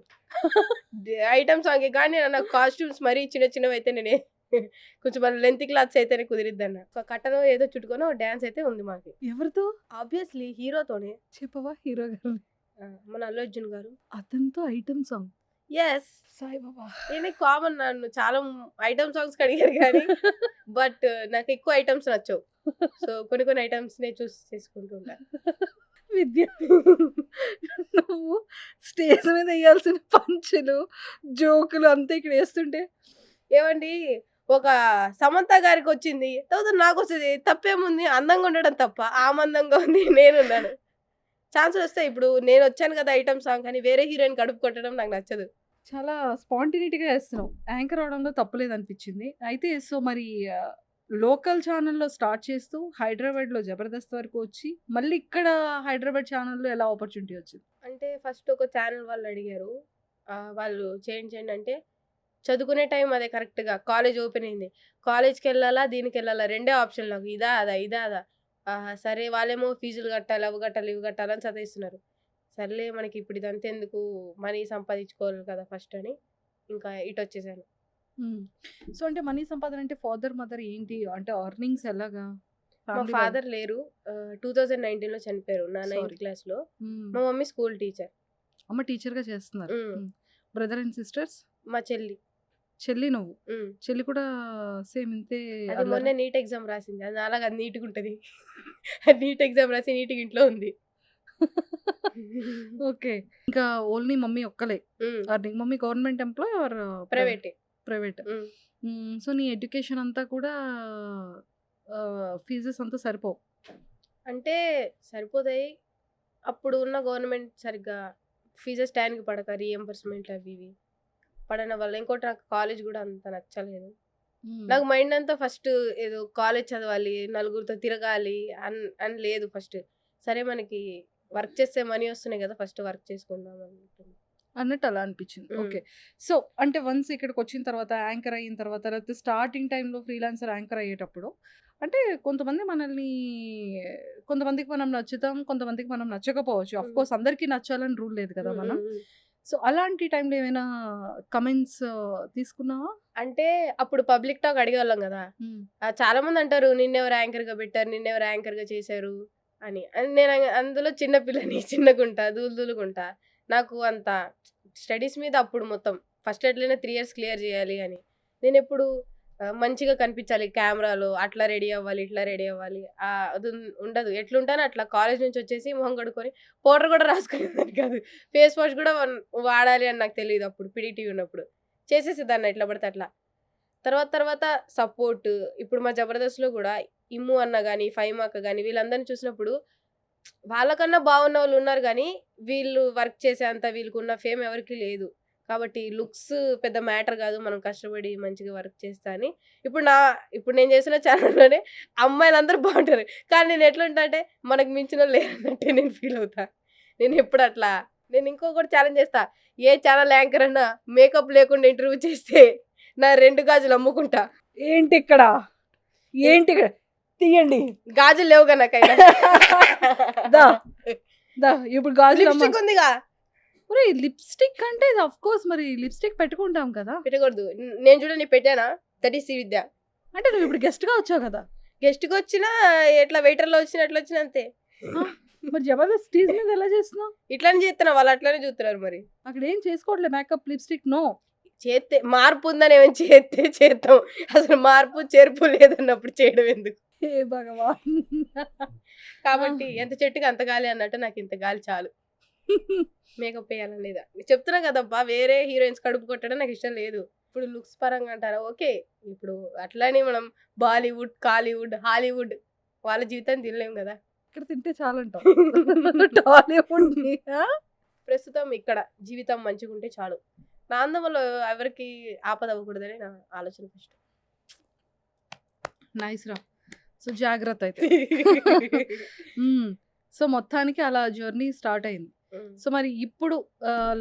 ఐటమ్ సాంగ్ కానీ నాకు కాస్ట్యూమ్స్ మరీ చిన్నవి అయితే నేనే కొంచెం లెంత్ క్లాత్స్ అయితేనే కుదిరిద్దన్న. ఒక కట్టను ఏదో చుట్టుకొని డాన్స్ అయితే ఉంది మాకు. ఎవరితో ఆబ్వియస్లీ హీరోతోనే. చెప్పవా హీరో గారు? మన అల్లు అర్జున్ గారు. అతనితో ఐటమ్ సాంగ్. ఎస్, సాయిబాబా. నేను కామన్, నన్ను చాలా ఐటమ్ సాంగ్స్ అడిగారు కానీ బట్ నాకు ఎక్కువ ఐటమ్స్ నచ్చవు. సో కొన్ని ఐటమ్స్ నే చూస్ చేసుకుంటూ ఉంటాను. విద్య, నువ్వు స్టేజ్ మీద వేయాల్సిన పంచులు జోకులు అంతా ఇక్కడ వేస్తుంటే ఏమండి, ఒక సమంత గారికి వచ్చింది, తర్వాత నాకు వస్తుంది, తప్పేముంది? అందంగా ఉండడం తప్ప? ఆమందంగా ఉంది, నేనున్నాను. ఛాన్సులు వస్తాయి. ఇప్పుడు నేను వచ్చాను కదా ఐటమ్ సాంగ్ అని వేరే హీరోయిన్ కడుపు కొట్టడం నాకు నచ్చదు. చాలా స్పాంటినిటీగా వేస్తున్నావు. యాంకర్ అవడంలో తప్పలేదు అనిపించింది. అయితే సో మరి లోకల్ ఛానల్లో స్టార్ట్ చేస్తూ హైదరాబాద్లో జబర్దస్త్ వరకు వచ్చి మళ్ళీ ఇక్కడ హైదరాబాద్ ఛానల్లో ఎలా ఆపర్చునిటీ వచ్చింది? అంటే ఫస్ట్ ఒక ఛానల్ వాళ్ళు అడిగారు, వాళ్ళు చేయండి అంటే చదువుకునే టైం అదే కరెక్ట్గా కాలేజ్ ఓపెన్ అయింది. కాలేజ్కి వెళ్ళాలా దీనికి వెళ్ళాలా రెండే ఆప్షన్ నాకు, ఇదా అదా. సరే వాళ్ళేమో ఫీజులు కట్టాలి, అవి కట్టాలి ఇవి కట్టాలని చదివిస్తున్నారు. సర్లే మనకి ఇప్పుడు ఇదంతా ఎందుకు, మనీ సంపాదించుకోవాలి కదా ఫస్ట్ అని ఇంకా ఇటు వచ్చేసాను. సో అంటే మనీ సంపాదన అంటే ఫాదర్ మదర్ ఏంటి అంటే అర్నింగ్స్ ఎలాగా? మా ఫాదర్ లేరు, 2019లో చనిపోయారు నా 9th క్లాస్లో. మా మమ్మీ స్కూల్ టీచర్. అమ్మ టీచర్గా చేస్తున్నారు. Brother and sisters? మా చెల్లి. చెల్లి నువ్వు? చెల్లి కూడా సేమ్ ఇంతే? అది మొన్న నీట్ ఎగ్జామ్ రాసింది. అది నాలాగా అది నీట్గా ఉంటుంది. నీట్ ఎగ్జామ్ రాసి నీట్గా ఇంట్లో ఉంది. ఓకే. ఇంకా ఓన్లీ మమ్మీ ఒక్కలే earning. Mummy government employee or ప్రైవేటే? ప్రైవేట్. సో నీ ఎడ్యుకేషన్ అంతా కూడా ఫీజెస్ అంతా సరిపోవు అంటే సరిపోతాయి. అప్పుడు ఉన్న గవర్నమెంట్ సరిగ్గా ఫీజెస్ టైంకి పడక రీఎంబర్స్మెంట్ అవి ఇవి పడన వల్ల. ఇంకోటి నాకు కాలేజ్ కూడా అంత నచ్చలేదు. నాకు మైండ్ అంతా ఫస్ట్ ఏదో కాలేజ్ చదవాలి, నలుగురితో తిరగాలి అని లేదు. ఫస్ట్ సరే మనకి వర్క్ చేస్తే మనీ వస్తున్నాయి కదా, ఫస్ట్ వర్క్ చేసుకుందాం అనుకుంటున్నాను. అన్నట్టు అలా అనిపించింది. ఓకే. సో, అంటే వన్స్ ఇక్కడికొచ్చిన తర్వాత, యాంకర్ అయిన తర్వాత, లేకపోతే స్టార్టింగ్ టైమ్‌లో ఫ్రీలాన్సర్ యాంకర్ అయ్యేటప్పుడు, అంటే కొంతమందికి మనం నచ్చుతాం, కొంతమందికి మనం నచ్చకపోవచ్చు. ఆఫ్‌కోర్స్ అందరికీ నచ్చాలని రూల్ లేదు కదా మనం. సో, అలాంటి టైంలో ఏమైనా కమెంట్స్ తీసుకున్నావా? అంటే అప్పుడు పబ్లిక్ టాక్ అడిగేవాళ్ళం కదా. చాలా మంది అంటారు నిన్నెవరు యాంకర్‌గా పెట్టారు, నిన్నెవరు యాంకర్‌గా చేశారు అని. నేను అందులో చిన్న పిల్లని చిన్నగుంటా, దూలుగుంటా. నాకు అంత స్టడీస్ మీద అప్పుడు మొత్తం ఫస్ట్ ఎట్లైనా 3 ఇయర్స్ క్లియర్ చేయాలి అని. నేనెప్పుడు మంచిగా కనిపించాలి కెమెరాలో, అట్లా రెడీ అవ్వాలి, ఇట్లా రెడీ అవ్వాలి. అది ఉండదు. ఎట్లుంటానో అట్లా కాలేజ్ నుంచి వచ్చేసి మొహం కడుక్కొని పౌడర్ కూడా రాసుకునేదాన్ని కాదు. ఫేస్ వాష్ కూడా వాడాలి అని నాకు తెలీదు అప్పుడు పీడీటీ ఉన్నప్పుడు. చేసేసేదాన్ని ఎట్లా పడితే అట్లా. తర్వాత సపోర్ట్ ఇప్పుడు మా జబర్దస్త్‌లో కూడా ఇమ్ము అన్న గాని, ఫైమా అక్క గాని వీళ్ళందరిని చూసినప్పుడు వాళ్ళకన్నా బాగున్న వాళ్ళు ఉన్నారు గానీ, వీళ్ళు వర్క్ చేసేంత వీళ్ళకున్న ఫేమ్ ఎవరికీ లేదు. కాబట్టి లుక్స్ పెద్ద మ్యాటర్ కాదు. మనం కష్టపడి మంచిగా వర్క్ చేస్తా అని. ఇప్పుడు నేను చేసిన ఛానల్‌లోనే అమ్మాయిలందరూ బాగుంటారు. కానీ నేను ఎట్లుంటా అంటే మనకు మించినోళ్ళు లేరన్నట్టే నేను ఫీల్ అవుతా. నేనెప్పుడు అట్లా నేను ఇంకొకటి ఛాలెంజ్ చేస్తా. ఏ ఛానల్ యాంకర్ అన్నా మేకప్ లేకుండా ఇంటర్వ్యూ చేస్తే నా 2 గాజులు అమ్ముకుంటా. ఏంటిక్కడ? తీయండి. గాజులు లేవుగా నాకైనా. దా. ఇప్పుడు గాజులు లిప్‌స్టిక్ ఉందిగా. ఒరేయ్! లిప్‌స్టిక్ అంటే ఇది ఆఫ్‌కోర్స్ మరి లిప్‌స్టిక్ పెట్టుకుంటాం కదా! పెట్టకూడదు. నేను చూడండి పెట్టానా? That is Srividya. అంటే నువ్వు ఇప్పుడు గెస్ట్‌గా వచ్చావు కదా! గెస్ట్‌గా వచ్చినా ఎట్లా వెయిటర్‌లో వచ్చినా ఎట్లా వచ్చినా అంతే. మరి జబర్దస్త్ స్టేజ్ మీద ఎలా చేస్తున్నావు? ఇట్లానే చేస్తున్నా. వాళ్ళు అట్లానే చూస్తున్నారు మరి. అక్కడ ఏం చేసుకోవట్లే మేకప్, లిప్‌స్టిక్ నో. చేస్తే మార్పు ఉందని ఏమైనా చేస్తే చేద్దాం. అసలు మార్పు చేర్పు లేదన్నప్పుడు చేయడం ఎందుకు? హే భగవాన్! కాబట్టి ఎంత చెట్టుకి అంత గాలి అన్నట్టు నాకు ఇంత గాలి చాలు. మేకప్ వేయాలనేదా చెప్తున్నా కదబ్బా. వేరే హీరోయిన్స్ కడుపు కొట్టడం నాకు ఇష్టం లేదు. ఇప్పుడు లుక్స్ పరంగా అంటారా ఓకే. ఇప్పుడు అట్లానే మనం బాలీవుడ్, కాలీవుడ్, హాలీవుడ్ వాళ్ళ జీవితాన్ని తినలేం కదా. ఇక్కడ తింటే చాలంటావు. టాలీవుడ్‌ని ప్రస్తుతం ఇక్కడ జీవితం మంచిగా ఉంటే చాలు. నా అందములో ఎవరికి ఆపద అవ్వకూడదని నా ఆలోచన ఫస్ట్. నైస్ రా. సో జాగ్రత్త అయితే. సో మొత్తానికి అలా జర్నీ స్టార్ట్ అయింది. సో మరి ఇప్పుడు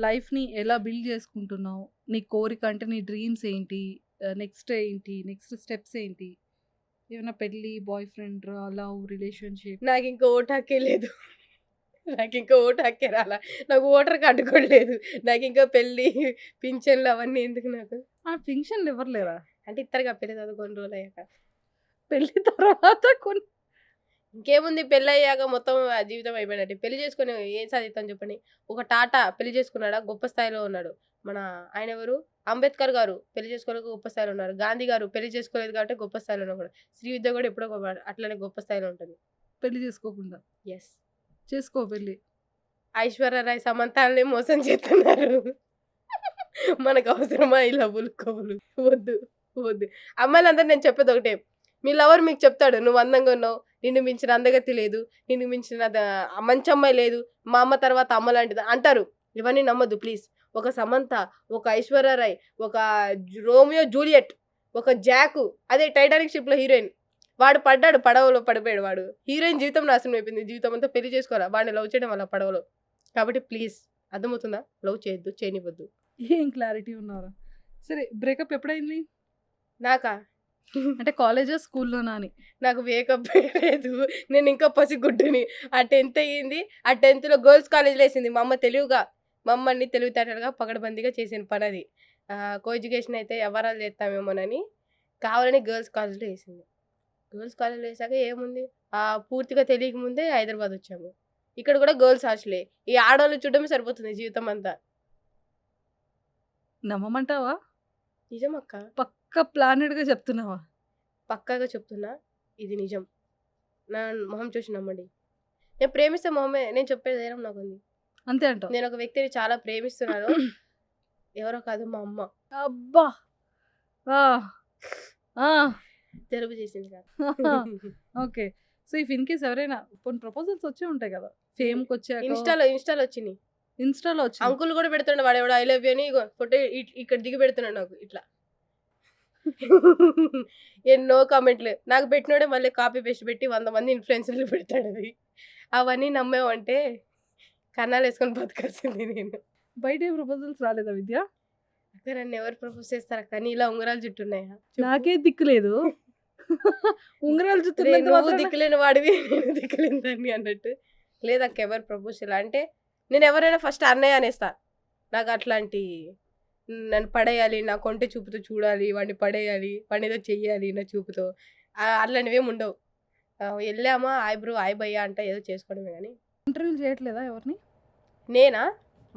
లైఫ్‌ని ఎలా బిల్డ్ చేసుకుంటున్నావు? నీ కోరిక అంటే నీ డ్రీమ్స్ ఏంటి? నెక్స్ట్ ఏంటి? నెక్స్ట్ స్టెప్స్ ఏంటి? ఏమైనా పెళ్లి, బాయ్ ఫ్రెండ్, లవ్, రిలేషన్‌షిప్? నాకు ఇంకా ఓటు హక్కే లేదు. నాకు ఇంకా ఓటు హక్కే రాలా. నాకు ఓటర్ కార్డు కూడా లేదు. నాకు ఇంకా పెళ్లి, పింఛన్లు అవన్నీ ఎందుకు నాకు? పింఛన్లు ఎవరు లేరా? అంటే ఇత్తరుగా పెళ్లి చదువుకొని రోజులు అయ్యాక. పెళ్లి తర్వాత కొన్ని ఇంకేముంది పెళ్లి అయ్యాక మొత్తం ఆ జీవితం అయిపోయినట్టే. పెళ్లి చేసుకొని ఏం సాధిస్తాం చెప్పండి. ఒక టాటా పెళ్లి చేసుకున్నాడా గొప్ప స్థాయిలో ఉన్నాడు. మన ఆయన ఎవరు? అంబేద్కర్ గారు పెళ్లి చేసుకోలేక గొప్ప స్థాయిలో ఉన్నారు. గాంధీ గారు పెళ్లి చేసుకోలేదు కాబట్టి గొప్ప స్థాయిలో ఉన్నాడు. శ్రీవిద్య కూడా ఎప్పుడో అట్లనే గొప్ప స్థాయిలో ఉంటుంది. పెళ్లి చేసుకోకుండా ఎస్ చేసుకో పెళ్లి. ఐశ్వర్య రాయ్ సమంతాన్ని మోసం చేస్తున్నారు. మనకు అవసరమా ఈ లవ్వులు కవులు? వద్దు వద్దు. అమ్మాయిలందరూ నేను చెప్పేది ఒకటే. మీ లవర్ మీకు చెప్తాడు నువ్వు అందంగా ఉన్నావు, నిన్ను మించిన అందగతి లేదు, నిన్ను మించిన మంచి అమ్మాయి లేదు, మా అమ్మ తర్వాత అమ్మ లాంటిది అంటారు. ఇవన్నీ నమ్మద్దు ప్లీజ్. ఒక సమంత, ఒక ఐశ్వర్య రాయ్, ఒక రోమియో జూలియట్, ఒక జాకు, అదే టైటానిక్ షిప్లో హీరోయిన్, వాడు పడ్డాడు, పడవలో పడిపోయాడు. వాడు హీరోయిన్ జీవితం నాశనం అయిపోయింది. జీవితం అంతా పెళ్లి చేసుకోరా వాడిని లవ్ చేయడం వల్ల పడవలో. కాబట్టి ప్లీజ్ అర్థమవుతుందా? లవ్ చేయొద్దు, చేయనివ్వద్దు. ఏం క్లారిటీ ఉన్నారా? సరే బ్రేకప్ ఎప్పుడైంది? నాకా అంటే కాలేజా, స్కూల్లోనా అని? నాకు వేకప్ లేదు. నేను ఇంకా పసిగుడ్డుని. ఆ 10th అయ్యింది. ఆ 10thలో గర్ల్స్ కాలేజ్లో వేసింది మా అమ్మ. తెలివిగా మా అమ్మని తెలివితేటలుగా పగడబందీగా చేసిన పని అది. కో ఎడ్యుకేషన్ అయితే ఎవరాలు చేస్తామేమోనని కావాలని గర్ల్స్ కాలేజ్లో వేసింది. గర్ల్స్ కాలేజ్లో వేసాక ఏముంది పూర్తిగా తెలియక ముందే హైదరాబాద్ వచ్చాము. ఇక్కడ కూడా గర్ల్స్ హాస్టలే. ఈ ఆడవాళ్ళు చూడడమే సరిపోతుంది జీవితం అంతా. నమ్మమంటావా? నిజమక్క, పక్క ప్లానెడ్గా చెప్తున్నావా? పక్కాగా చెప్తున్నా, ఇది నిజం. నా మొహం చూసి నమ్మండి. నేను ప్రేమిస్తే మొహమే. నేను చెప్పే ధైర్యం నాకుంది. అంతే అంటావు? నేను ఒక వ్యక్తిని చాలా ప్రేమిస్తున్నాను. ఎవరో కాదు మా అమ్మ. అబ్బా! జలుబు చేసింది కాదు. Okay. So if in case ఎవరైనా కొన్ని ప్రపోజల్స్ వచ్చే ఉంటాయి కదా ఫేమ్కి వచ్చాక. ఇన్స్టాలో వచ్చినాయి. ఇన్స్టాలో వచ్చి అంకుల్ కూడా పెడుతున్నాడు. వాడు ఎవడో ఐ లవ్ యూ అని ఫోటో ఇక్కడ దిగి పెడుతున్నాడు నాకు ఇట్లా. ఎన్నో కామెంట్లు నాకు పెట్టినోడే మళ్ళీ కాపీ పేస్ట్ పెట్టి 100 మంది ఇన్ఫ్లుయెన్సర్లు పెడతాడు. అది అవన్నీ నమ్మేవంటే కన్నాలు వేసుకొని బతకాల్సింది నేను. బయట ఏం ప్రపోజల్స్ రాలేదా విద్య? అక్క నన్ను ఎవరు ప్రపోజ్ చేస్తారు అక్క? నీలా ఉంగరాలు జుట్టున్నాయా? చెప్పు. నాకే దిక్కు లేదు. ఉంగరాలు రే చుట్టున్నంత నువ్వు మాత్రాన దిక్కులేని వాడివి నేను దిక్కులేని దాన్ని అన్నట్టు. లేదక్క ఎవరు ప్రపోజ్ చేయాలి అంటే నేను ఎవరైనా ఫస్ట్ అన్నయ్య అనేస్తా. నాకు అట్లాంటి నన్ను పడేయాలి, నా కొంటె చూపుతో చూడాలి, వాడిని పడేయాలి, వాడిని ఏదో చెయ్యాలి నా చూపుతో, అట్లాంటివి ఏమి ఉండవు. వెళ్ళామా ఐబ్రో ఐ భయ్యా అంటే ఏదో చేసుకోవడమే కానీ. ఇంటర్వ్యూలు చేయట్లేదా ఎవరిని? నేనా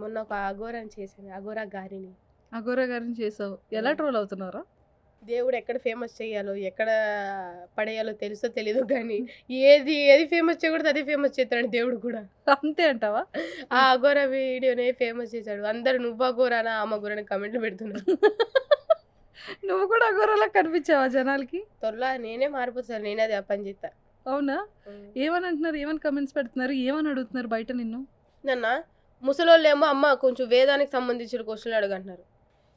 మొన్న ఒక అఘోరాని చేశాను, అఘోరా గారిని. అఘోరా గారిని చేసావు. ఎలా ట్రోల్ అవుతున్నారా? దేవుడు ఎక్కడ ఫేమస్ చేయాలో ఎక్కడ పడేయాలో తెలుసో తెలీదు కానీ ఏది ఏది ఫేమస్ చేయకూడదు అదే ఫేమస్ చేస్తాడు దేవుడు కూడా. అంతే అంటావా? ఆ అఘోరా వీడియోనే ఫేమస్ చేశాడు. అందరు నువ్వు అఘోరానా ఆమె అఘోరాని కమెంట్లు పెడుతున్నారు. నువ్వు కూడా అఘోరాలా కనిపించావా జనాలకి? త్వరలో నేనే మారిపోతాను, నేనే అది ఆ పని చేస్తా. అవునా? ఏమని అంటున్నారు, ఏమని కమెంట్స్ పెడుతున్నారు, ఏమని అడుగుతున్నారు బయట నిన్ను? నన్న ముసలోళ్ళు ఏమో అమ్మ కొంచెం వేదానికి సంబంధించిన క్వశ్చన్లు అడగంటున్నారు.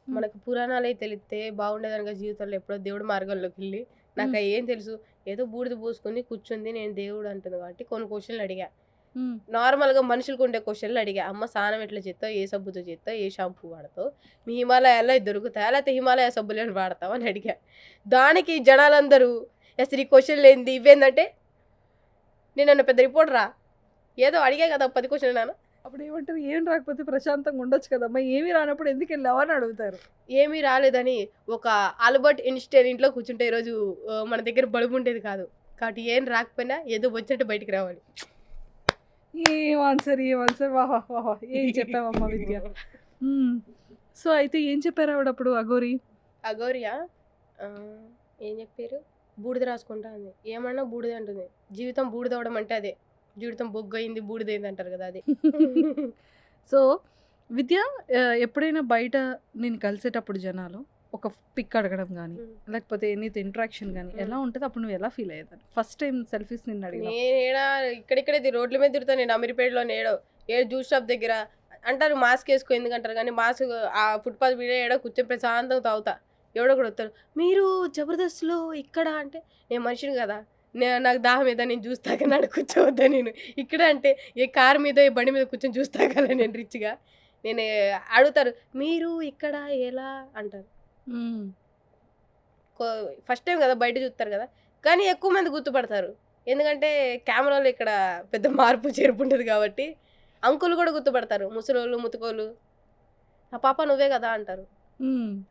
మనకు పురాణాలే తెలిస్తే బాగుండేదనక జీవితంలో ఎప్పుడో దేవుడు మార్గంలోకి వెళ్ళి నాకు ఏం తెలుసు, ఏదో బూడిద పోసుకొని కూర్చుంది నేను దేవుడు అంటుంది కాబట్టి కొన్ని క్వశ్చన్లు అడిగా. నార్మల్గా మనుషులకు ఉండే క్వశ్చన్లు అడిగా. అమ్మ స్నానం ఎట్లా చేస్తావు, ఏ సబ్బుతో చేస్తావు, ఏ షాంపూ వాడతావు, మీ హిమాలయాల్లో దొరుకుతాయా లేకపోతే హిమాలయ సబ్బులను వాడతావు అని అడిగా. దానికి జనాలందరూ అసలు ఈ క్వశ్చన్లు ఏంది ఇవేందంటే నేను పెద్ద రిపోర్టరా, ఏదో అడిగా కదా 10 క్వశ్చన్లు నాన్న. అప్పుడు ఏమంటారు, ఏం రాకపోతే ప్రశాంతంగా ఉండొచ్చు కదమ్మా, ఏమీ రానప్పుడు ఎందుకు వెళ్ళావా అని అడుగుతారు. ఏమీ రాలేదని ఒక ఆల్బర్ట్ ఐన్స్టైన్ ఇంట్లో కూర్చుంటే ఈరోజు మన దగ్గర బలుబు ఉండేది కాదు కాబట్టి ఏం రాకపోయినా ఏదో వచ్చినట్టు బయటికి రావాలి. ఏం ఆన్సర్ వాహా వాహా, ఏం చెప్పావమ్మా విద్య. సో అయితే ఏం చెప్పారు ఆవిడప్పుడు అఘోరి? అఘోరియా ఏం చెప్పారు, బూడిద రాసుకుంటా అంది. ఏమన్నా బూడిద అంటుంది. జీవితం బూడిదవడం అంటే అదే, జీవితం బొగ్గయింది బూడిదైంది అంటారు కదా అది. సో విద్య, ఎప్పుడైనా బయట నేను కలిసేటప్పుడు జనాలు ఒక పిక్ అడగడం కానీ లేకపోతే నీతో ఇంటరాక్షన్ కానీ ఎలా ఉంటుంది, అప్పుడు నువ్వు ఎలా ఫీల్ అయ్యేదాన్ని? ఫస్ట్ టైం సెల్ఫీస్ నిన్ను అడిగిన నేనేడా ఇక్కడిక్కడే రోడ్ల మీద తిరుగుతాను. నేను అమీర్పేటలో ఏడో జ్యూస్ షాప్ దగ్గర అంటారు మాస్క్ వేసుకో ఎందుకంటారు కానీ మాస్క్ ఆ ఫుట్పాత్ మీద ఏడో కూర్చొని ప్రశాంతంగా తాగుతా. ఎవడో కూడా వస్తారు, మీరు జబర్దస్త్లో ఇక్కడ అంటే నేను మనిషిని కదా, నాకు దాహం మీద నేను జ్యూస్ తాగని కూర్చోవద్దా నేను ఇక్కడ అంటే ఏ కారు మీద ఏ బండి మీద కూర్చొని జ్యూస్ తాగాల నేను రిచ్గా. నేను అడుగుతారు మీరు ఇక్కడ ఎలా అంటారు. ఫస్ట్ టైం కదా బయట చూస్తారు కదా, కానీ ఎక్కువ మంది గుర్తుపడతారు ఎందుకంటే కెమెరాలో ఇక్కడ పెద్ద మార్పు చేర్పు ఉంటుంది కాబట్టి. అంకులు కూడా గుర్తుపడతారు, ముసలోళ్ళు ముతుకోళ్ళు, ఆ పాప నువ్వే కదా అంటారు.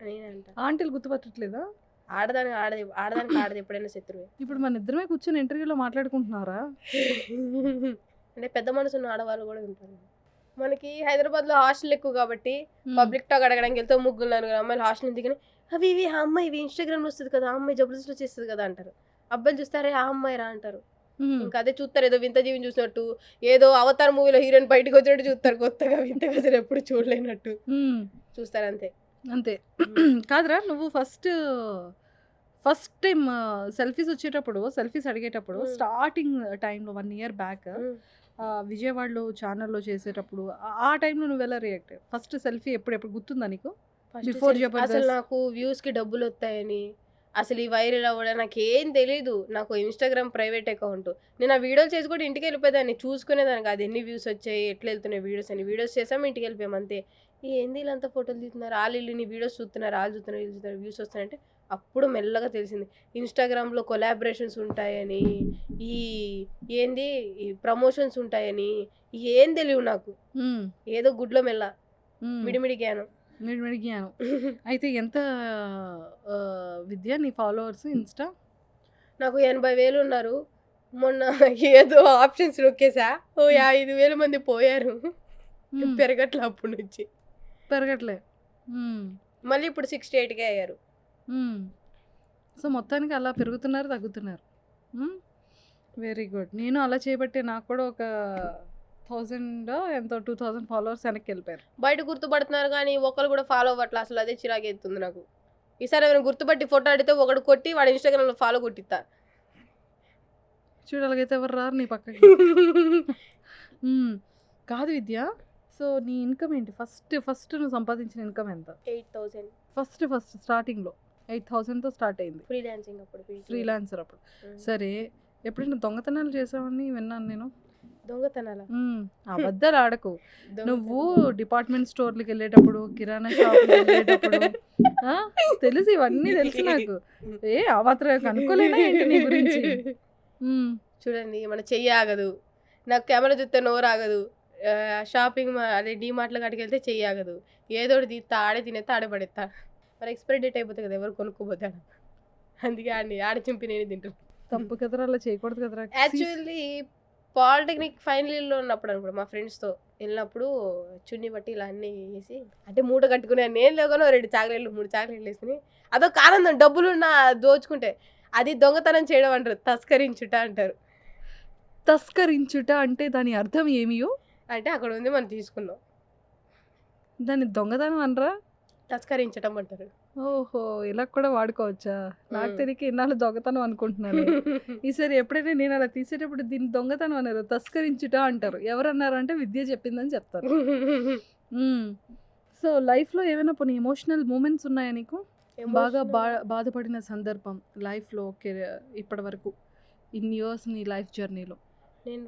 నేనే అంట ఆంటీలు గుర్తుపట్టట్లేదా? ఆడదానికి ఆడది ఎప్పుడైనా శత్రువే. ఇప్పుడు మన ఇద్దరమే కూర్చొని ఇంటర్వ్యూలో మాట్లాడుకుంటున్నారా? అంటే పెద్ద మనసున్న ఆడవాళ్ళు కూడా ఉంటారు. మనకి హైదరాబాద్లో హాస్టల్ ఎక్కువ కాబట్టి పబ్లిక్ టాక్ అడగడానికి వెళ్తే 3-4 అమ్మాయిలు హాస్టల్ దిగని అవి ఇవి ఆ అమ్మాయి ఇవి ఇన్స్టాగ్రామ్లో వస్తుంది కదా, ఆ అమ్మాయి జబర్దస్త్లో చేస్తుంది కదా అంటారు. అబ్బాయిలు చూస్తారే ఆ అమ్మాయి రా అంటారు. ఇంకా అదే చూస్తారు, ఏదో వింత జీవిని చూసినట్టు, ఏదో అవతార్ మూవీలో హీరోయిన్ బయటకు వచ్చినట్టు చూస్తారు, కొత్తగా వింతగా అసలు ఎప్పుడు చూడలేనట్టు చూస్తారు అంతే. అంతే కాదురా, నువ్వు ఫస్ట్ టైం సెల్ఫీస్ వచ్చేటప్పుడు, సెల్ఫీస్ అడిగేటప్పుడు స్టార్టింగ్ టైంలో 1 year బ్యాక్ విజయవాడలో ఛానల్లో చేసేటప్పుడు ఆ టైంలో నువ్వు ఎలా రియాక్ట్ అయ్యావు? ఫస్ట్ సెల్ఫీ ఎప్పుడు గుర్తుందా నీకు? బిఫోర్ అసలు నాకు వ్యూస్కి డబ్బులు వస్తాయని, అసలు ఈ వైరల్ అవ్వడం నాకు ఏం తెలీదు. నాకు ఇన్స్టాగ్రామ్ ప్రైవేట్ అకౌంట్, నేను ఆ వీడియోలు చేసి కూడా ఇంటికి వెళ్ళిపోయేదాన్ని, చూసుకునేదాన్ని కాదు ఎన్ని వ్యూస్ వచ్చాయి ఎట్లా వెళ్తున్నాయి వీడియోస్ అని. వీడియోస్ చేసాము ఇంటికి వెళ్ళిపోయాము అంతే. ఏంది వీళ్ళంతా ఫోటోలు తీస్తున్నారు, వాళ్ళు నీ వీడియోస్ చూస్తున్నారు, వాళ్ళు చూస్తున్నారు, వీళ్ళు చూస్తున్నారు, వ్యూస్ వస్తున్నాయంటే అప్పుడు మెల్లగా తెలిసింది ఇన్స్టాగ్రామ్లో కొలాబరేషన్స్ ఉంటాయని, ఏంది ఈ ప్రమోషన్స్ ఉంటాయని ఏం తెలియవు నాకు. ఏదో గుడ్లో మెల్ల మిడిమిడి జ్ఞానం. అయితే ఎంత విద్య నీ ఫాలోవర్స్ ఇన్స్టా? నాకు 80,000 ఉన్నారు. మొన్న ఏదో ఆప్షన్స్ నొక్కేసా, 5,000 మంది పోయారు. పెరగట్లే అప్పటి నుంచి, పెరగట్లే. మళ్ళీ ఇప్పుడు 68K అయ్యారు. సో మొత్తానికి అలా పెరుగుతున్నారు, తగ్గుతున్నారు. Very good. నేను అలా చేయబట్టే నాకు కూడా ఒక 1000 ఎంతో 2000 ఫాలోవర్స్ వెనక్కి వెళ్ళిపోయారు. బయట గుర్తుపడుతున్నారు కానీ ఒకరు కూడా ఫాలో అవ్వట్లే. అసలు అదే చిరాకు ఎత్తుంది నాకు. ఈసారి ఎవరైనా గుర్తుపట్టి ఫోటో అడిగితే ఒకడు కొట్టి వాడు ఇన్స్టాగ్రామ్లో ఫాలో కొట్టిస్తా. చూడాలకైతే ఎవరు రారు నీ పక్కకి. కాదు విద్య, సో నీ ఇన్కమ్ ఏంటి? ఫస్ట్ నువ్వు సంపాదించిన ఇన్కమ్ ఎంత? 8,000 ఫస్ట్ స్టార్టింగ్లో 8,000తో స్టార్ట్ అయింది ఫ్రీలాన్సింగ్ అప్పుడు. ఫ్రీలాన్సర్ అప్పుడు. సరే, ఎప్పుడైనా దొంగతనాలు చేసావని విన్నాను నేను. దొంగతనాల అబద్ధాలు ఆడకు. నువ్వు దొంగతనం డిపార్ట్మెంట్ స్టోర్‌లకి వెళ్ళేటప్పుడు, కిరాణా షాప్‌కి వెళ్ళేటప్పుడు ఆ! తెలుసు, ఇవన్నీ తెలుసు నాకు. ఆ మాత్రం కనుక్కోలేనా ఏంటి నీ గురించి? హ్మ్. చూడండి మన చెయ్యి ఆగదు, నాకు కెమెరా చూస్తే నోరు ఆగదు, షాపింగ్ అదే డీమార్ట్ల కాడికి వెళ్తే చెయ్యి ఆగదు, ఏదో ఒకటి తీస్తా, ఆడే తినేస్తా, ఆడే పడేస్తా. మరి ఎక్స్పైరీ డేట్ అయిపోతుంది కదా, ఎవరు కొనుక్కోపోతాడు. అందుకే ఆడ చింపి నేను తింటాను. తప్పు కదరా, అలా చేయకూడదు కదరా. యాక్చువల్లీ పాలిటెక్నిక్ ఫైనల్ ఇయర్లో ఉన్నప్పుడు అనుకో మా ఫ్రెండ్స్తో వెళ్ళినప్పుడు చున్నీ బట్టి ఇలా అన్నీ వేసి అంటే మూట కట్టుకునే నేను లేకనో 2 చాక్లెట్లు 3 చాక్లెట్లు వేసుకుని అదొక ఆనందం, డబ్బులున్న దోచుకుంటే. అది దొంగతనం చేయడం అంటారు, తస్కరించుట అంటారు. తస్కరించుట అంటే దాని అర్థం ఏమియో? అంటే అక్కడ ఉంది మనం తీసుకున్నాం, దాన్ని దొంగతనం అనరా? తస్కరించటం అంటారు. ఓహో! ఇలా కూడా వాడుకోవచ్చా? నాకు తెలియక ఇన్నాళ్ళు దొంగతనం అనుకుంటున్నాను. ఈసారి ఎప్పుడైనా నేను అలా తీసేటప్పుడు దీన్ని దొంగతనం అనరు, తస్కరించుట అంటారు. ఎవరన్నారు అంటే విద్య చెప్పిందని చెప్తారు. సో లైఫ్‌లో ఏమైనా పోనీ ఎమోషనల్ మూమెంట్స్ ఉన్నాయా నీకు? బాగా బాధపడిన సందర్భం లైఫ్‌లో ఇప్పటివరకు ఇన్ ఇయర్స్ నీ లైఫ్ జర్నీలో? నేను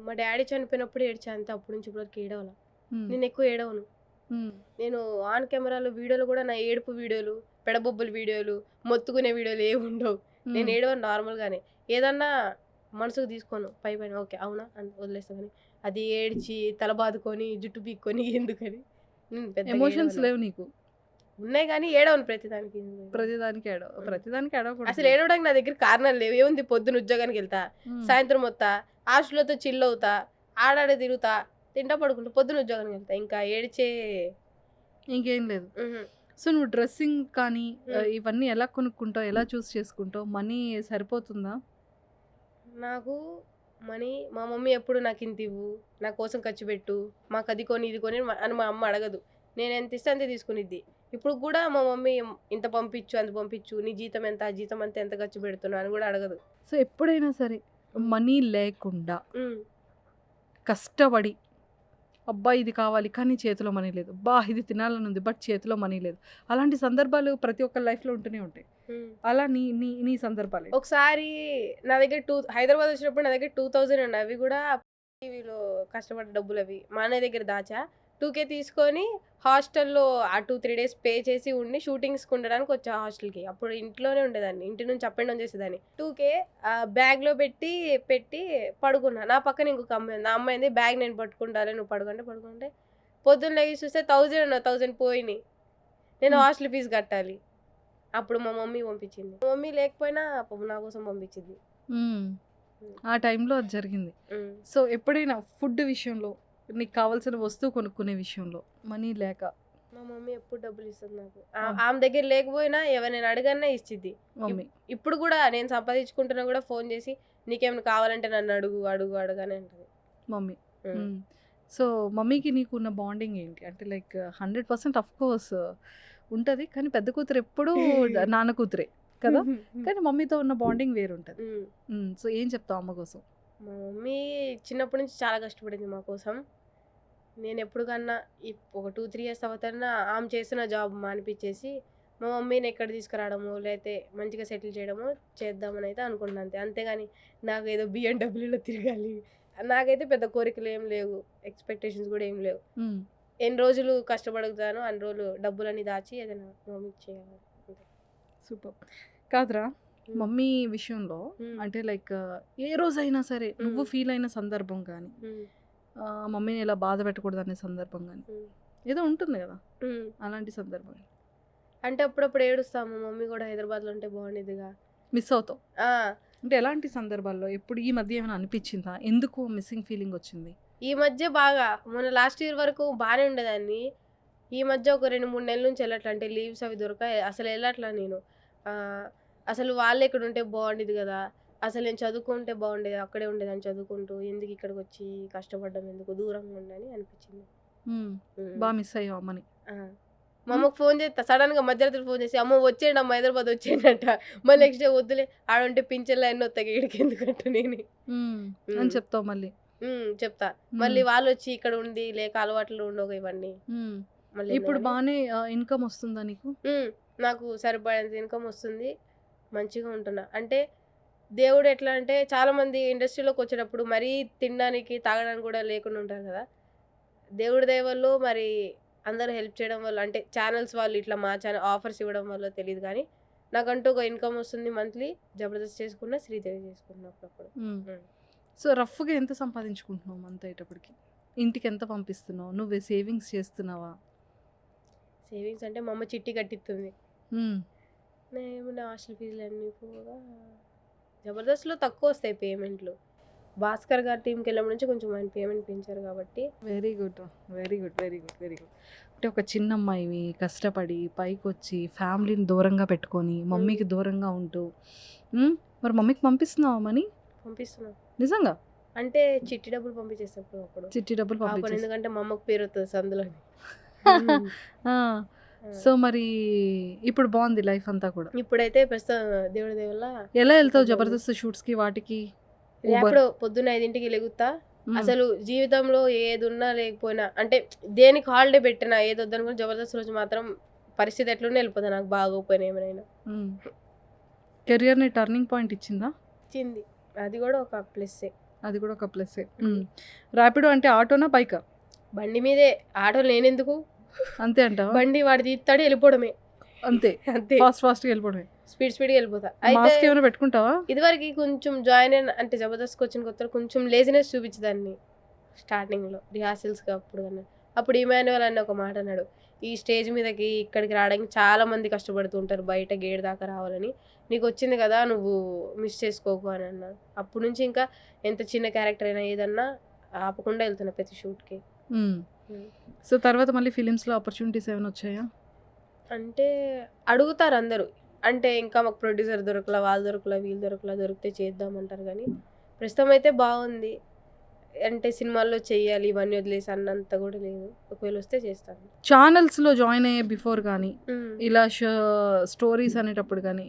మా డాడీ చనిపోయినప్పుడు ఏడ్చా అంతే, అప్పటి నుంచి ఇప్పటివరకు ఏడవల. హ్మ్. నేను ఎక్కువ ఏడవను. హ్మ్. నేను ఆన్ కెమెరాలో వీడియోలు కూడా నా ఏడుపు వీడియోలు, పెడబొబ్బుల వీడియోలు, మొత్తుకునే వీడియోలు ఏమి ఉండవు. నేను హ్మ్. ఏడవను నార్మల్గానే. ఏదన్నా మనసుకు తీసుకోను, పైన ఓకే అవునా అని వదిలేస్తాను. కానీ అది ఏడ్చి తల బాదుకొని జుట్టు పీక్కొని ఎందుకని నేను పెద్దగా ఎమోషన్స్ ఏడవను. లేవు నీకు? ఉన్నాయి కానీ ఏడవను ప్రతిదానికి. ప్రతిదానికి ప్రతిదానికి అసలు ఏడవకూడదు. ఏడవడానికి నా దగ్గర కారణాలు లేవు. ఏముంది, పొద్దున ఉద్యోగానికి వెళ్తా, హ్మ్. సాయంత్రం వస్తా, హాస్టల్తో చిల్ అవుతా, ఆడాడే తిరుగుతా, తింటా పడుకుంటా, పొద్దున ఉద్యోగానికి వెళ్తా. ఇంకా ఏడ్చే ఇంకేం లేదు. మ్హూ. సో నువ్వు డ్రెస్సింగ్ కానీ మ్. ఇవన్నీ ఎలా కొనుక్కుంటావు? ఎలా చూస్ చేసుకుంటావు? మనీ సరిపోతుందా? నాకు మనీ మా మమ్మీ ఎప్పుడు నాకు ఇంత ఇవ్వు, నా కోసం ఖర్చు పెట్టు, మాకు అది కొని ఇది కొని అని మా అమ్మ అడగదు. నేను ఎంత ఇస్తే అంతే తీసుకునిద్ది. ఇప్పుడు కూడా మా మమ్మీ ఇంత పంపించు అంత పంపించు, నీ జీతం ఎంత, ఆ జీతం అంతా ఎంత ఖర్చు పెడుతున్నావు అని కూడా అడగదు. సో ఎప్పుడైనా సరే మనీ లేకుండా మ్. కష్టపడి అబ్బా ఇది కావాలి కానీ చేతిలో మనీ లేదు, బా ఇది తినాలని ఉంది బట్ చేతిలో మనీ లేదు, అలాంటి సందర్భాలు ప్రతి ఒక్క లైఫ్లో ఉంటూనే ఉంటాయి. మ్. అలా నీ నీ నీ సందర్భాలు ఏంటి? ఒకసారి నా దగ్గర హైదరాబాద్ వచ్చినప్పుడు నా దగ్గర 2000 ఉన్నాయి. అవి కూడా టీవీలో కష్టపడ్డ డబ్బులు. అవి మా అన్నయ్య దగ్గర దాచా. 2K తీసుకొని హాస్టల్లో ఆ 2-3 డేస్ పే చేసి ఉండి షూటింగ్స్కి ఉండడానికి వచ్చా హాస్టల్కి. అప్పుడు ఇంట్లోనే ఉండేదాన్ని, ఇంటి నుంచి అప్ అండ్ డౌన్ చేసేదాన్ని. 2K బ్యాగ్లో పెట్టి పడుకున్నా. నా పక్కన ఇంకొక అమ్మాయి ఉంది. ఆ అమ్మాయింది బ్యాగ్ నేను పట్టుకుంటాను, నువ్వు పడుకుంటే పొద్దున్న లేచి చూస్తే 1000 పోయినాయి. నేను హాస్టల్ ఫీజు కట్టాలి. అప్పుడు మా మమ్మీ పంపించింది. మా మమ్మీ లేకపోయినా పాపం నా కోసం పంపించింది. ఆ టైంలో అది జరిగింది. సో ఎప్పుడైనా ఫుడ్ విషయంలో నీకు కావాల్సిన వస్తువు కొనుక్కునే విషయంలో మనీ లేక మా మమ్మీ ఎప్పుడు డబ్బులు ఇస్తుంది నాకు. ఆమె దగ్గర లేకపోయినా ఎవరైనా అడగన్నా ఇచ్చిద్ది. మమ్మీ ఇప్పుడు కూడా నేను సంపాదించుకుంటున్నా కూడా ఫోన్ చేసి నీకేమైనా కావాలంటే నన్ను అడుగనే అంటది మమ్మీ సో మమ్మీకి నీకు ఉన్న బాండింగ్ ఏంటి? అంటే లైక్ 100% అఫ్ కోర్స్ ఉంటుంది, కానీ పెద్ద కూతురు ఎప్పుడూ నాన్న కూతురే కదా, కానీ మమ్మీతో ఉన్న బాండింగ్ వేరుంటుంది. సో ఏం చెప్తావు అమ్మ కోసం? మా మమ్మీ చిన్నప్పటి నుంచి చాలా కష్టపడింది మా కోసం. నేను ఎప్పుడు కన్నా ఒక 2-3 ఇయర్స్ అవుతానా ఆమె చేసిన జాబ్ మానిపించేసి మా మమ్మీని ఎక్కడ తీసుకురావడము, లేకపోతే మంచిగా సెటిల్ చేయడము చేద్దామని అయితే అనుకుంటున్నాను అంతే. అంతేగాని నాకు ఏదో BMW తిరగాలి నాకైతే పెద్ద కోరికలు ఏం లేవు, ఎక్స్పెక్టేషన్స్ కూడా ఏం లేవు. ఎన్ని రోజులు కష్టపడుతానో అన్ని రోజులు డబ్బులన్నీ దాచి ఏదైనా మమ్మీకి చేయాలి. సూపర్. కాదురా, మమ్మీ విషయంలో అంటే లైక్ ఏ రోజైనా సరే నువ్వు ఫీల్ అయిన సందర్భం కానీ, మమ్మీని ఇలా బాధ పెట్టకూడదు అనే సందర్భం కానీ ఏదో ఉంటుంది కదా, అలాంటి సందర్భం అంటే అప్పుడప్పుడు ఏడుస్తాము. మమ్మీ కూడా హైదరాబాద్లో ఉంటే బాగుండేదిగా, మిస్ అవుతావు అంటే ఎలాంటి సందర్భాల్లో? ఎప్పుడు ఈ మధ్య ఏమైనా అనిపించిందా? ఎందుకు మిస్సింగ్ ఫీలింగ్ వచ్చింది? ఈ మధ్య బాగా, మొన్న లాస్ట్ ఇయర్ వరకు బాగానే ఉండేదాన్ని. ఈ మధ్య ఒక 2-3 నెలల నుంచి వెళ్ళట్లా, అంటే లీవ్స్ అవి దొరకాయి, అసలు వెళ్ళట్లా నేను. అసలు వాళ్ళు ఇక్కడ ఉంటే బాగుండేది కదా, అసలు నేను చదువుకుంటే బాగుండేది, అక్కడే ఉండేదాన్ని చదువుకుంటూ, ఎందుకు ఇక్కడికి వచ్చి కష్టపడ్డం, ఎందుకు దూరంగా ఉండని అనిపించింది. బాగా మిస్ అయ్యావు అమ్మని. మా అమ్మకు ఫోన్ చేస్తా, సడన్గా మధ్యరాత్రి ఫోన్ చేసి అమ్మ వచ్చేయండి అమ్మ హైదరాబాద్ వచ్చేయండి అంట. మళ్ళీ నెక్స్ట్ డే వద్దులే ఆడుంటే పింఛన్లు అన్నీ వస్తాయి ఇక్కడికి ఎందుకంట నేను అని చెప్తావు మళ్ళీ. చెప్తా. మళ్ళీ వాళ్ళు వచ్చి ఇక్కడ ఉండి లేక అలవాట్లు ఉండవు ఇవన్నీ. మళ్ళీ ఇప్పుడు బాగానే ఇన్కమ్ వస్తుందా నీకు? నాకు సరిపడేంత ఇన్కమ్ వస్తుంది, మంచిగా ఉంటున్నా. అంటే దేవుడు ఎట్లా అంటే చాలా మంది ఇండస్ట్రీలోకి వచ్చేటప్పుడు మరీ తినడానికి తాగడానికి కూడా లేకుండా ఉంటారు కదా. దేవుడి దయ వల్ల మరి అందరూ హెల్ప్ చేయడం వల్ల అంటే ఛానల్స్ వాళ్ళు ఇట్లా మా ఛానల్ ఆఫర్స్ ఇవ్వడం వల్ల తెలియదు కానీ నాకంటూ ఒక ఇన్కమ్ వస్తుంది మంత్లీ. జబర్దస్త్ చేసుకున్నా, శ్రీదేవి చేసుకున్నా అప్పుడప్పుడు. సో రఫ్గా ఎంత సంపాదించుకుంటున్నావు మంత్ అయ్యేటప్పటికి? ఇంటికి ఎంత పంపిస్తున్నావు? నువ్వే సేవింగ్స్ చేస్తున్నావా? సేవింగ్స్ అంటే మా అమ్మ చిట్టి కట్టిస్తుంది. మ్మ్. నేను నా హాస్టల్ ఫీజులు అన్నీ పోగా జబర్దస్త్లో తక్కువ వస్తాయి పేమెంట్లు. భాస్కర్ గారి టీంకి వెళ్ళడం నుంచి కొంచెం ఆయన పేమెంట్ పెంచారు కాబట్టి. Very good, very good, very good, very good. అంటే ఒక చిన్న అమ్మాయివి కష్టపడి పైకి వచ్చి ఫ్యామిలీని దూరంగా పెట్టుకొని మమ్మీకి దూరంగా ఉంటూ మరి మమ్మీకి పంపిస్తున్నావా మనీ? పంపిస్తున్నాం నిజంగా? అంటే చిట్టి డబ్బులు పంపించేసినప్పుడు అప్పుడు చిట్టి డబ్బులు పంపించేసి ఎందుకంటే మా అమ్మకు పేరు వస్తుంది సందులో. సో మరి ఇప్పుడు బాగుంది లైఫ్ అంతా కూడా? ఇప్పుడైతే ప్రస్తుతం దేవుడి దయ వల్ల ఎలా వెళ్తావు జబర్దస్త్ షూట్స్కి వాటికి? ఎప్పుడు పొద్దున్న 5ంటికి లెగుతా. అసలు జీవితంలో ఏది ఉన్నా లేకపోయినా అంటే దేనికి హాలిడే పెట్టినా ఏది వద్దనుకుని జబర్దస్త్ రోజు మాత్రం పరిస్థితి ఎట్లున్నా వెళ్ళిపోతా. నాకు బాగోపోయినా ఏమైనా కెరియర్ని టర్నింగ్ పాయింట్ ఇచ్చిందా? ఇచ్చింది. అది కూడా ఒక ప్లస్సే. అది కూడా ఒక ప్లస్. ర్యాపిడో అంటే ఆటోనా బైకా? బండి మీదే. ఆటోలు నేనెందుకు, అంతే అంటావా? బండి వాడు తీస్తాడు వెళ్ళిపోవడమే అంతే, అంతే. ఫాస్ట్గా వెళ్ళిపోవడమే. స్పీడ్గా వెళ్ళిపోతా. మాస్క్ అయితే ఏమైనా పెట్టుకుంటావా? ఇదివరకు కొంచెం జాయిన్ అయిన అంటే జబర్దస్త్కి వచ్చిన కొత్తలో కొంచెం లేజినెస్ చూపించేదాన్ని స్టార్టింగ్లో రిహార్సల్స్గా. అప్పుడు ఇమాన్యువల్ అన్న ఒక మాట అన్నాడు, ఈ స్టేజ్ మీదకి ఇక్కడికి రావడానికి చాలా మంది కష్టపడుతూ ఉంటారు బయట గేట్ దాకా రావాలని, నీకు వచ్చింది కదా నువ్వు మిస్ చేసుకోకు అని అన్నాడు. అప్పటి నుంచి ఇంకా ఎంత చిన్న క్యారెక్టర్ అయినా ఏదన్నా ఆపకుండా వెళ్తున్నా ప్రతి షూట్కి. సో తర్వాత మళ్ళీ ఫిలిమ్స్లో ఆపర్చునిటీస్ ఏమైనా వచ్చాయా? అంటే అడుగుతారు అందరూ, అంటే ఇంకా మాకు ప్రొడ్యూసర్ దొరకలా, వాళ్ళు దొరకలా, వీళ్ళు దొరకలా, దొరికితే చేద్దామంటారు కానీ ప్రస్తుతం అయితే బాగుంది. అంటే సినిమాల్లో చెయ్యాలి ఇవన్నీ వదిలేసి అన్నంత కూడా లేదు. ఒకవేళ వస్తే చేస్తాను. ఛానల్స్లో జాయిన్ అయ్యే బిఫోర్ కానీ ఇలా స్టోరీస్ అనేటప్పుడు కానీ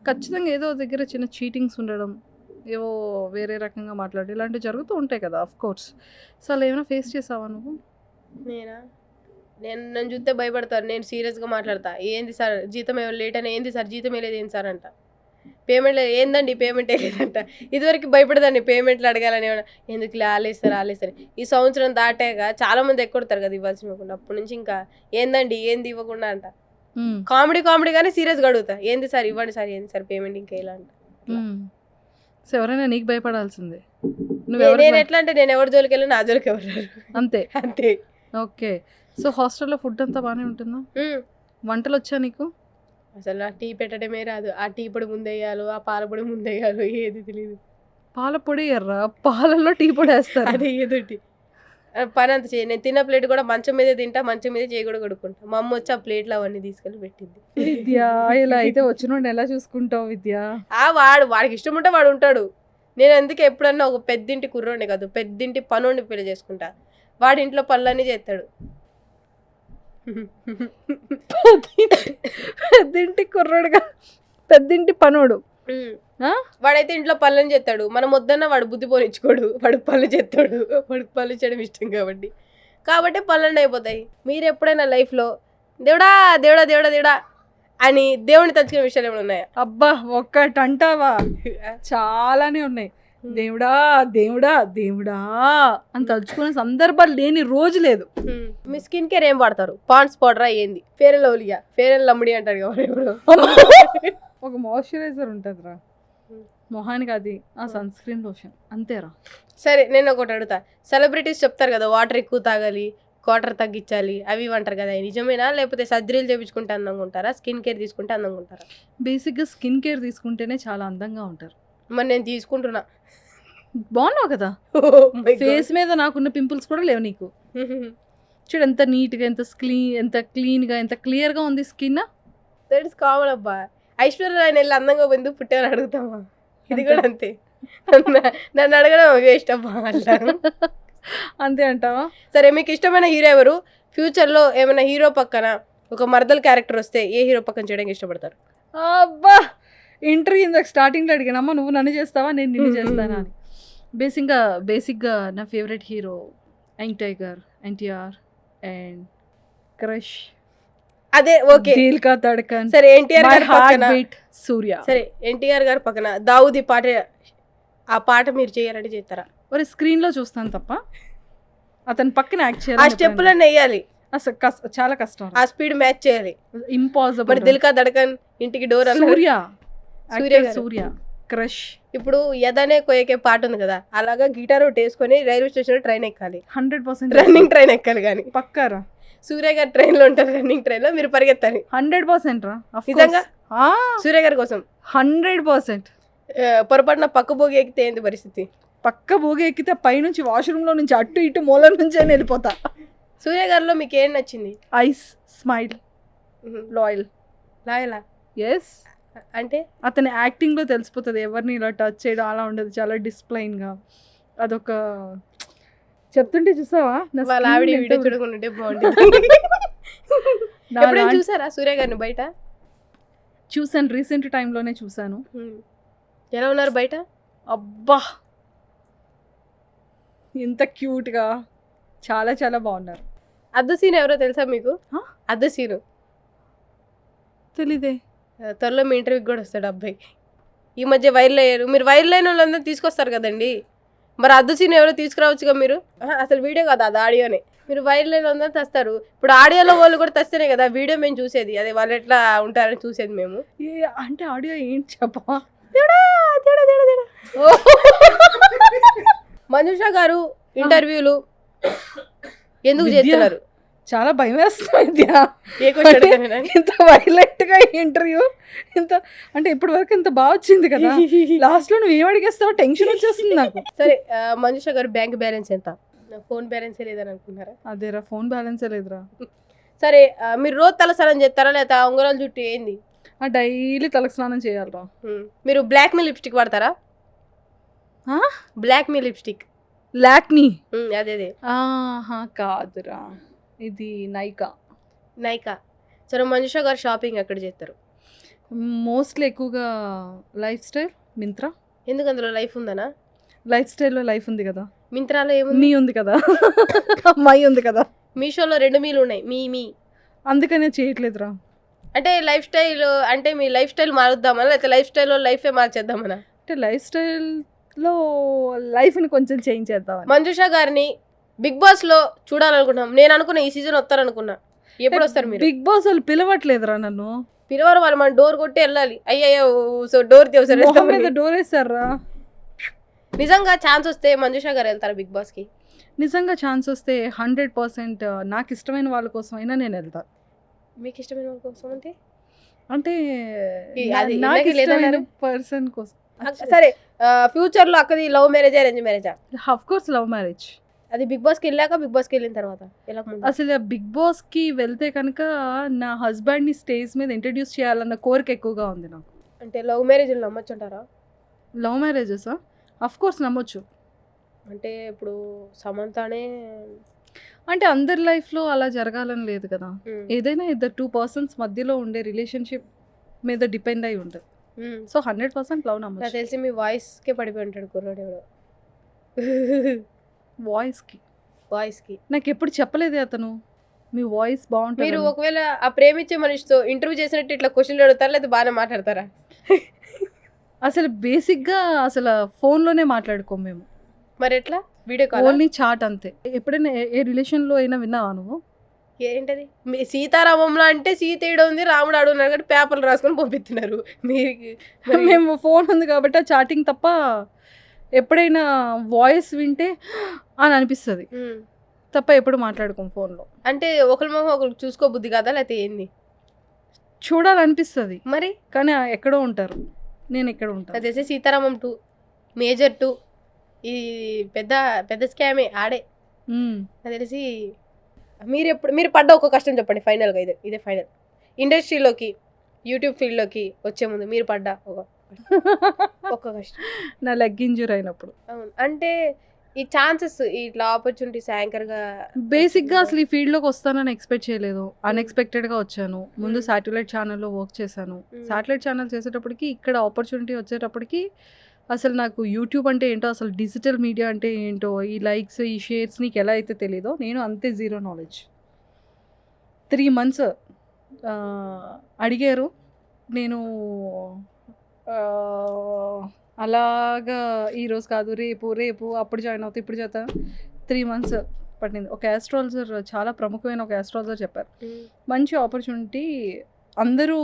ఖచ్చితంగా ఏదో దగ్గర చిన్న చీటింగ్స్ ఉండడం, ఏవో వేరే రకంగా మాట్లాడడం ఇలాంటివి జరుగుతూ ఉంటాయి కదా ఆఫ్ కోర్స్. సో అలా ఏమైనా ఫేస్ చేసావా నువ్వు? నన్ను చూస్తే భయపడతారు. నేను సీరియస్గా మాట్లాడతా. ఏంది సార్ జీతం ఏమో లేట్ అయినా, ఏంది సార్ జీతం లేదు ఏంది సార్ అంట. పేమెంట్ లేదు, ఏందండి పేమెంట్ లేదంట. ఇదివరకు భయపడదండి పేమెంట్లు అడగాలని. ఏమన్నా ఎందుకు ఆలేస్తారు. ఈ సంవత్సరం దాటాక చాలా మంది ఎక్కొడతారు కదా ఇవ్వాల్సి ఇవ్వకుండా. అప్పటి నుంచి ఇంకా ఏందండి ఏంది ఇవ్వకుండా అంట. కామెడీ కానీ సీరియస్గా అడుగుతా, ఏంది సార్ ఇవ్వండి సార్, ఏంది సార్ పేమెంట్ ఇంకా ఇలా అంట. సో ఎవరైనా నీకు భయపడాల్సిందే. నేను ఎట్లా అంటే నేను ఎవరి జోలికి వెళ్ళి నా జోలికి ఎవరు అంతే అంతే. ఓకే. సో హాస్టల్లో ఫుడ్ అంతా బాగానే ఉంటుందా? వంటలు వచ్చా నీకు? అసలు నాకు టీ పెట్టడమే రాదు. ఆ టీ పొడి ముందేయాలో, ఆ పాల పొడి ముందేయాలో ఏది తెలియదు. పాల పొడి ఎర్రా, పాలల్లో టీ పొడి వేస్తారు. అదే ఏదోటి పని అంత చేయ. నేను తిన్న ప్లేట్ కూడా మంచం మీదే తింటా, మంచం మీద చేయి కూడా కొడుకుంటా. మా అమ్మ వచ్చి ఆ ప్లేట్లు అవన్నీ తీసుకెళ్ళి పెట్టింది. విద్య ఇలా అయితే వచ్చిన ఎలా చూసుకుంటావు విద్య? వాడికి ఇష్టం ఉంటే వాడు ఉంటాడు. నేను అందుకే ఎప్పుడన్నా ఒక పెద్దింటి కుర్రోడిని కాదు, పెద్దింటి పనోడిని పెళ్లి చేసుకుంటా. వాడి ఇంట్లో పనులన్నీ చేస్తాడు. పెద్దింటి కుర్రోడుగా పెద్దింటి పనోడు. వాడైతే ఇంట్లో పనులను చేస్తాడు. మనం వద్దన్నా వాడు బుద్ధి పోనిచ్చుకోడు, వాడు పనులు చేస్తాడు. వాడికి పనులు చేయడం ఇష్టం కాబట్టి పనులన్నీ అయిపోతాయి. మీరు ఎప్పుడైనా లైఫ్లో దేవుడా దేవుడా దేవుడా దేవుడా అని దేవుని తలుచుకునే విషయాలు ఏమైనా ఉన్నాయా? అబ్బా ఒక్కటంటావా? చాలానే ఉన్నాయి. దేవుడా దేవుడా దేవుడా అని తలుచుకునే సందర్భాలు లేని రోజు లేదు. మీ స్కిన్ కేర్ ఏం వాడతారు? పాండ్స్ పౌడరా ఏంది? ఫేర్ అండ్ లవ్లీయా? ఫేర్ అండ్ లమ్డీ అంటాడు కదా ఎవరు. ఒక మాయిశ్చరైజర్ ఉంటుందిరా మొహానికి, అది ఆ సన్ స్క్రీన్ లోషన్ అంతేరా. సరే నేను ఒకటి అడుగుతా, సెలబ్రిటీస్ చెప్తారు కదా వాటర్ ఎక్కువ తాగాలి, వాటర్ తగ్గించాలి, అవి అంటారు కదా, నిజమేనా? లేకపోతే సర్జరీలు చేయించుకుంటే అందంగా ఉంటారా, స్కిన్ కేర్ తీసుకుంటే అందంగా ఉంటారా? బేసిక్గా స్కిన్ కేర్ తీసుకుంటేనే చాలా అందంగా ఉంటారు. మరి నేను తీసుకుంటున్నా. బాగున్నావు కదా, ఫేస్ మీద నాకున్న పింపుల్స్ కూడా లేవు నీకు. చూడు ఎంత నీట్గా, ఎంత క్లీన్గా, ఎంత క్లియర్గా ఉంది స్కిన్. దట్ ఇస్ కామన్ అబ్బా. ఐశ్వర్య రాయ్ వెళ్ళి అందంగా ఎందుకు పుట్టామని అడుగుతామా? ఇది కూడా అంతే. నన్ను అడగడం వేస్ట్ అబ్బా. అంతే అంటావా? సరే మీకు ఇష్టమైన హీరో ఎవరు? ఫ్యూచర్లో ఏమైనా హీరో పక్కన ఒక మరదల్ క్యారెక్టర్ వస్తే ఏ హీరో పక్కన చేయడానికి ఇష్టపడతారు? అబ్బా ఇంటర్వ్యూ ఇందాక స్టార్టింగ్లో అడిగానమ్మా, నువ్వు నన్ను చేస్తావా నేను నిన్ను చేస్తానా అని. బేసిక్గా నా favourite hero young tiger, NTR and crush అదే ఓకే. దిల్ కా ధడ్కన్, సరే ఎన్టీఆర్ మై గారి హార్ట్ పక్కన బీట్ సూర్య. సరే ఎన్టీఆర్ గారి పక్కన దావుది పాట, ఆ పాట మీరు చేయాలంటే చేస్తారా? మరి స్క్రీన్ లో చూస్తాను తప్ప అతని పక్కన యాక్ట్ ఆ చేయాలి. స్టెప్పులన్నీ వేయాలి, అసలు చాలా కష్టం, ఆ స్పీడ్ మ్యాచ్ చేయాలి. ఇంపాసిబుల్. మరి దిల్ కా ధడకన్, ఇంటికి డోర్ అన్నారు. సూర్య, సూర్య యాక్టర్ గారు. సూర్య క్రష్. ఇప్పుడు యదనే కొయ్యకే పాట ఉంది కదా, అలాగా గిటార్ ఒకటి వేసుకొని రైల్వే స్టేషన్ ట్రైన్ ఎక్కాలి, 100% రన్నింగ్ ట్రైన్ ఎక్కాలి. కానీ పక్కారా, సూర్య గారు ట్రైన్ లో ఉంటారు, రన్నింగ్ ట్రైన్ లో మీరు పరిగెత్తాలి 100% రా. నిజంగా? సూర్య గారి కోసం 100%. పొరపాటున పక్క భోగి ఎక్కితే ఏంటి పరిస్థితి? పక్క భోగి ఎక్కితే పైనుంచి వాష్రూమ్ లో నుంచి అటు ఇటు మూల నుంచి అయినా వెళ్ళిపోతా. సూర్య గారిలో మీకు ఏం నచ్చింది? Eyes, smile, loyal. లాయలా ఎస్, అంటే అతని యాక్టింగ్ లో తెలిసిపోతుంది, ఎవరిని ఇలా టచ్ చేయడం అలా ఉండదు, చాలా డిస్ప్లైన్ గా. అదొక చెప్తుంటే చూసావా, నా వాళ్ళ skin ఆవిడ ఎంత వీడియో చూడకుంటే బాగుంటుంది. నా ఎప్పుడైనా లాంటి- చూసారా సూర్య గారిని బయట? చూసాను, రీసెంట్ టైంలోనే చూసాను. ఎలా ఉన్నారు బయట? అబ్బా, ఎంత క్యూట్ గా, చాలా చాలా బాగున్నారు. అద్దు సీన్ ఎవరో తెలుసా మీకు? హా? అద్దు సీను తెలీదే. త్వరలో మీ ఇంటర్వ్యూకి కూడా వస్తాడు అబ్బాయి. ఈ మధ్య వైరల్ అయ్యారు. మీరు వైరల్ అయిన వాళ్ళందరూ తీసుకొస్తారు కదండి, మరి అద్దు సీన్ ఎవరో తీసుకురావచ్చుగా మీరు. అసలు వీడియో కాదు, అది ఆడియోనే. మీరు వైరల్ అయిన వాళ్ళందరూ తెస్తారు. ఇప్పుడు ఆడియోలో వాళ్ళు కూడా తెస్తేనే కదా వీడియో మేము చూసేది, అదే వాళ్ళు ఎట్లా ఉంటారని చూసేది మేము. అంటే ఆడియో ఏంటి చెప్పా. మనూష గారు ఇంటర్వ్యూలు ఎందుకు విద్య. చేస్తున్నారు? చాలా భయం వేస్తుంది. ఏ క్వశ్చన్ అడుగుతాను? ఇంత వైలెంట్ గా ఇంటర్వ్యూ, ఇంత అంటే ఇప్పటి వరకు ఇంత బాగా వచ్చింది కదా, లాస్ట్ లో నువ్వు ఏం అడిగేస్తావు, టెన్షన్ వచ్చేస్తుంది నాకు. సరే మనూష గారు బ్యాంక్ బ్యాలెన్స్ ఎంత? ఫోన్ బ్యాలెన్స్ లేదని అనుకున్నారా? అదేరా, ఫోన్ బ్యాలెన్సే లేదురా. సరే మీరు రోజు తలస్నానం చేస్తారా లేదా ఉంగరాలు జుట్టు ఏంది? డైలీ తలకు స్నానం చేయాలరా. మీరు బ్లాక్ మీ లిప్స్టిక్ వాడతారా? బ్లాక్ మీ లిప్స్టిక్ లాక్మీ. అదే అదే ఆహా కాదురా, ఇది నైకా. నైకా. సరే మనూష గారు షాపింగ్ ఎక్కడ చేస్తారు? మోస్ట్లీ ఎక్కువగా లైఫ్ స్టైల్, మింత్రా. ఎందుకు అందులో లైఫ్ ఉందనా? లైఫ్ స్టైల్లో లైఫ్ ఉంది కదా, మింత్రాలో ఏముంది? మీ ఉంది కదా, మై ఉంది కదా, మీషోలో 2 మీలు ఉన్నాయి, మీ అందుకనే చేయట్లేదురా. అంటే లైఫ్ స్టైల్ అంటే మీ లైఫ్ స్టైల్ మారుద్దామనా లేకపోతే లైఫ్ స్టైల్లో లైఫే మార్చేద్దామనా? అంటే లైఫ్ స్టైల్లో లైఫ్ని కొంచెం చేంజ్ చేద్దామని. మంజుష గారిని బిగ్ బాస్ లో చూడాలనుకుంటున్నాం. నేను అనుకున్నా ఈ సీజన్ వస్తారనుకున్నా. ఎప్పుడు వస్తారు మీరు? బిగ్ బాస్ వాళ్ళు పిలవట్లేదురా నన్ను. పిలవరు వాళ్ళు, మన డోర్ కొట్టి వెళ్ళాలి. అయ్యయ్యో సో డోర్ మొహం మీద డోర్ వేస్తారా. నిజంగా ఛాన్స్ వస్తే మంజుష గారు వెళ్తారా బిగ్ బాస్ కి? నిజంగా ఛాన్స్ వస్తే 100% నాకు ఇష్టమైన వాళ్ళ కోసం అయినా నేను వెళ్తా. మీకు ఇష్టమైన వాళ్ళ కోసం అంటే అంటే అది నాకు ఇందాకే ఇష్టమైన లేదన్నారు. పర్సన్ కోసం. సరే ఫ్యూచర్ లో అక్కది లవ్ మ్యారేజ్ అరేంజ్ మ్యారేజా? Of course love marriage. అది బిగ్ బాస్ కి వెళ్ళాక, బిగ్ బాస్ కి వెళ్ళిన తర్వాత ఎలా ముందు? అసలు బిగ్ బాస్ కి వెళ్తే కనుక నా హస్బెండ్ ని స్టేజ్ మీద ఇంట్రడ్యూస్ చేయాలన్న కోరిక ఎక్కువగా ఉంది నాకు. అంటే లవ్ మ్యారేజ్ నమ్మొచ్చు అంటారా? లవ్ మ్యారేజెస్ ఆఫ్ కోర్స్ నమ్మొచ్చు. అంటే ఇప్పుడు సమంతానే అంటే అందరి లైఫ్లో అలా జరగాలని లేదు కదా, ఏదైనా ఇద్దరు 2 పర్సన్స్ మధ్యలో ఉండే రిలేషన్షిప్ మీద డిపెండ్ అయి ఉంటుంది. సో 100% లవ్ నాకు నమ్మొచ్చు. తెలిసి మీ వాయిస్ కే పడిపోయి ఉంటాడు కుర్రాడు ఎవడో. వాయిస్కి వాయిస్ కి నాకు ఎప్పుడు చెప్పలేదే అతను, మీ వాయిస్ మీరు బాగుంటుంది. ఒకవేళ ఆ ప్రేమించే మనిషితో ఇంటర్వ్యూ చేసినట్టు ఇట్లా క్వశ్చన్లు అడుగుతారా లేదా బాగానే మాట్లాడతారా? అసలు బేసిక్గా అసలు ఫోన్లోనే మాట్లాడుకోం మేము, మరి ఎట్లా వీడియో కాల్? ఓన్లీ చాట్ అంతే. ఎప్పుడైనా ఏ రిలేషన్లో అయినా విన్నావా నువ్వు? ఏంటది? మీ సీతారామంలో అంటే సీత ఈడ ఉంది, రాముడు ఆడు ఉన్నాడు కాబట్టి పేపర్లు రాసుకొని పంపిస్తున్నారు మీరు. మేము ఫోన్ ఉంది కాబట్టి చాటింగ్ తప్ప ఎప్పుడైనా వాయిస్ వింటే అని అనిపిస్తుంది తప్ప ఎప్పుడు మాట్లాడుకోం ఫోన్లో. అంటే ఒకరి మొహం ఒకరు చూసుకోబుద్ధి కదా లేకపోతే ఏంది? చూడాలనిపిస్తుంది మరి కానీ ఎక్కడో ఉంటారు, నేను ఎక్కడ ఉంటాను. అది తెలిసి సీతారామం 2 మేజర్ 2 ఈ పెద్ద పెద్ద స్కామే ఆడే. నాకు తెలిసి మీరు పడ్డ ఒక కష్టం చెప్పండి ఫైనల్గా. ఇదే ఫైనల్. ఇండస్ట్రీలోకి యూట్యూబ్ ఫీల్డ్లోకి వచ్చే ముందు మీరు పడ్డ ఒక కష్టం. నా లెగ్ ఇంజూర్ అయినప్పుడు. అవును, అంటే ఈ ఛాన్సెస్ ఇట్లా ఆపర్చునిటీస్ యాంకర్గా బేసిక్గా అసలు ఈ ఫీల్డ్లోకి వస్తానని ఎక్స్పెక్ట్ చేయలేదు, అన్ఎక్స్పెక్టెడ్గా వచ్చాను. ముందు శాటిలైట్ ఛానల్లో వర్క్ చేశాను. శాటిలైట్ ఛానల్ చేసేటప్పటికి ఇక్కడ ఆపర్చునిటీ వచ్చేటప్పటికి అసలు నాకు యూట్యూబ్ అంటే ఏంటో, అసలు డిజిటల్ మీడియా అంటే ఏంటో, ఈ లైక్స్ ఈ షేర్స్ నీకు ఎలా అయితే తెలీదో నేను అంతే జీరో నాలెడ్జ్. 3 months అడిగారు. నేను అలాగా ఈరోజు కాదు, రేపు అప్పుడు జాయిన్ అవుతా, ఇప్పుడు చేస్తా. 3 months పట్టింది. ఒక ఆస్ట్రాలజర్, చాలా ప్రముఖమైన ఒక ఆస్ట్రాలజర్ చెప్పారు, మంచి ఆపర్చునిటీ, అందరూ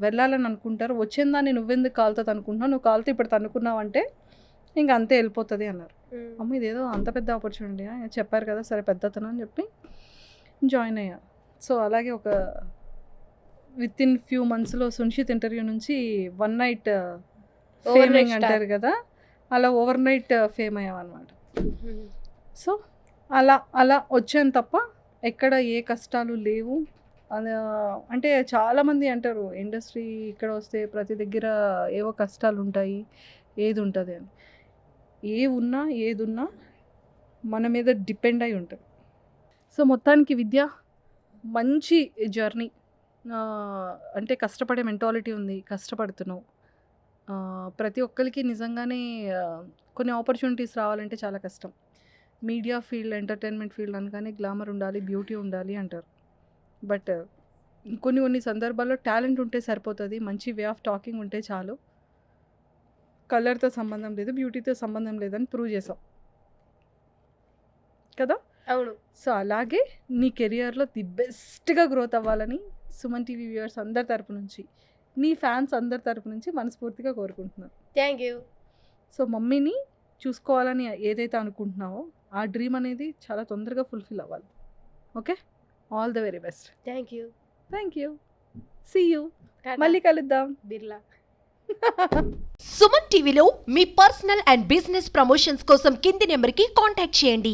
వెళ్ళాలని అనుకుంటారు, వచ్చిన దాన్ని నువ్వెందుకు కాలుతుంది అనుకుంటున్నావు, నువ్వు కాలుతో ఇప్పుడు తనుకున్నావు అంటే ఇంక అంతే వెళ్ళిపోతుంది అన్నారు. అమ్మ ఇదేదో అంత పెద్ద ఆపర్చునిటీ చెప్పారు కదా, సరే పెద్దతను అని చెప్పి జాయిన్ అయ్యా. సో అలాగే ఒక వితిన్ ఫ్యూ మంత్స్లో సున్షిత్ ఇంటర్వ్యూ నుంచి 1 night ఫేమింగ్ అంటారు కదా, అలా ఓవర్ నైట్ ఫేమ్ అయ్యామన్నమాట. సో అలా వచ్చాను తప్ప ఎక్కడ ఏ కష్టాలు లేవు. అంటే చాలామంది అంటారు ఇండస్ట్రీ ఇక్కడ వస్తే ప్రతి దగ్గర ఏవో కష్టాలు ఉంటాయి, ఏది ఉంటుంది అని. ఏదున్నా మన మీద డిపెండ్ అయి ఉంటుంది. సో మొత్తానికి విద్య మంచి జర్నీ. అంటే కష్టపడే మెంటాలిటీ ఉంది, కష్టపడుతున్నావు. ప్రతి ఒక్కరికి నిజంగానే కొన్ని ఆపర్చునిటీస్ రావాలంటే చాలా కష్టం. మీడియా ఫీల్డ్, ఎంటర్టైన్మెంట్ ఫీల్డ్ అనగానే గ్లామర్ ఉండాలి, బ్యూటీ ఉండాలి అంటారు. బట్ కొన్ని సందర్భాల్లో టాలెంట్ ఉంటే సరిపోతుంది, మంచి వే ఆఫ్ టాకింగ్ ఉంటే చాలు. కలర్తో సంబంధం లేదు, బ్యూటీతో సంబంధం లేదని ప్రూవ్ చేసాం కదా. అవును. సో అలాగే నీ కెరియర్లో ది బెస్ట్గా గ్రోత్ అవ్వాలని సుమన్ టీవీ వ్యూవర్స్ అందరి తరపు నుంచి, నీ ఫ్యాన్స్ అందరి తరపు నుంచి మనస్ఫూర్తిగా కోరుకుంటున్నాను. Thank you. సో మమ్మీని చూసుకోవాలని ఏదైతే అనుకుంటున్నావో ఆ డ్రీమ్ అనేది చాలా తొందరగా ఫుల్ఫిల్ అవ్వాలి. Okay, all the very best. Thank you. See you, మళ్ళీ కలుద్దాం. బిర్లా. సుమన్ టీవీలో మీ పర్సనల్ అండ్ బిజినెస్ ప్రమోషన్స్ కోసం కింది నెంబర్కి కాంటాక్ట్ చేయండి.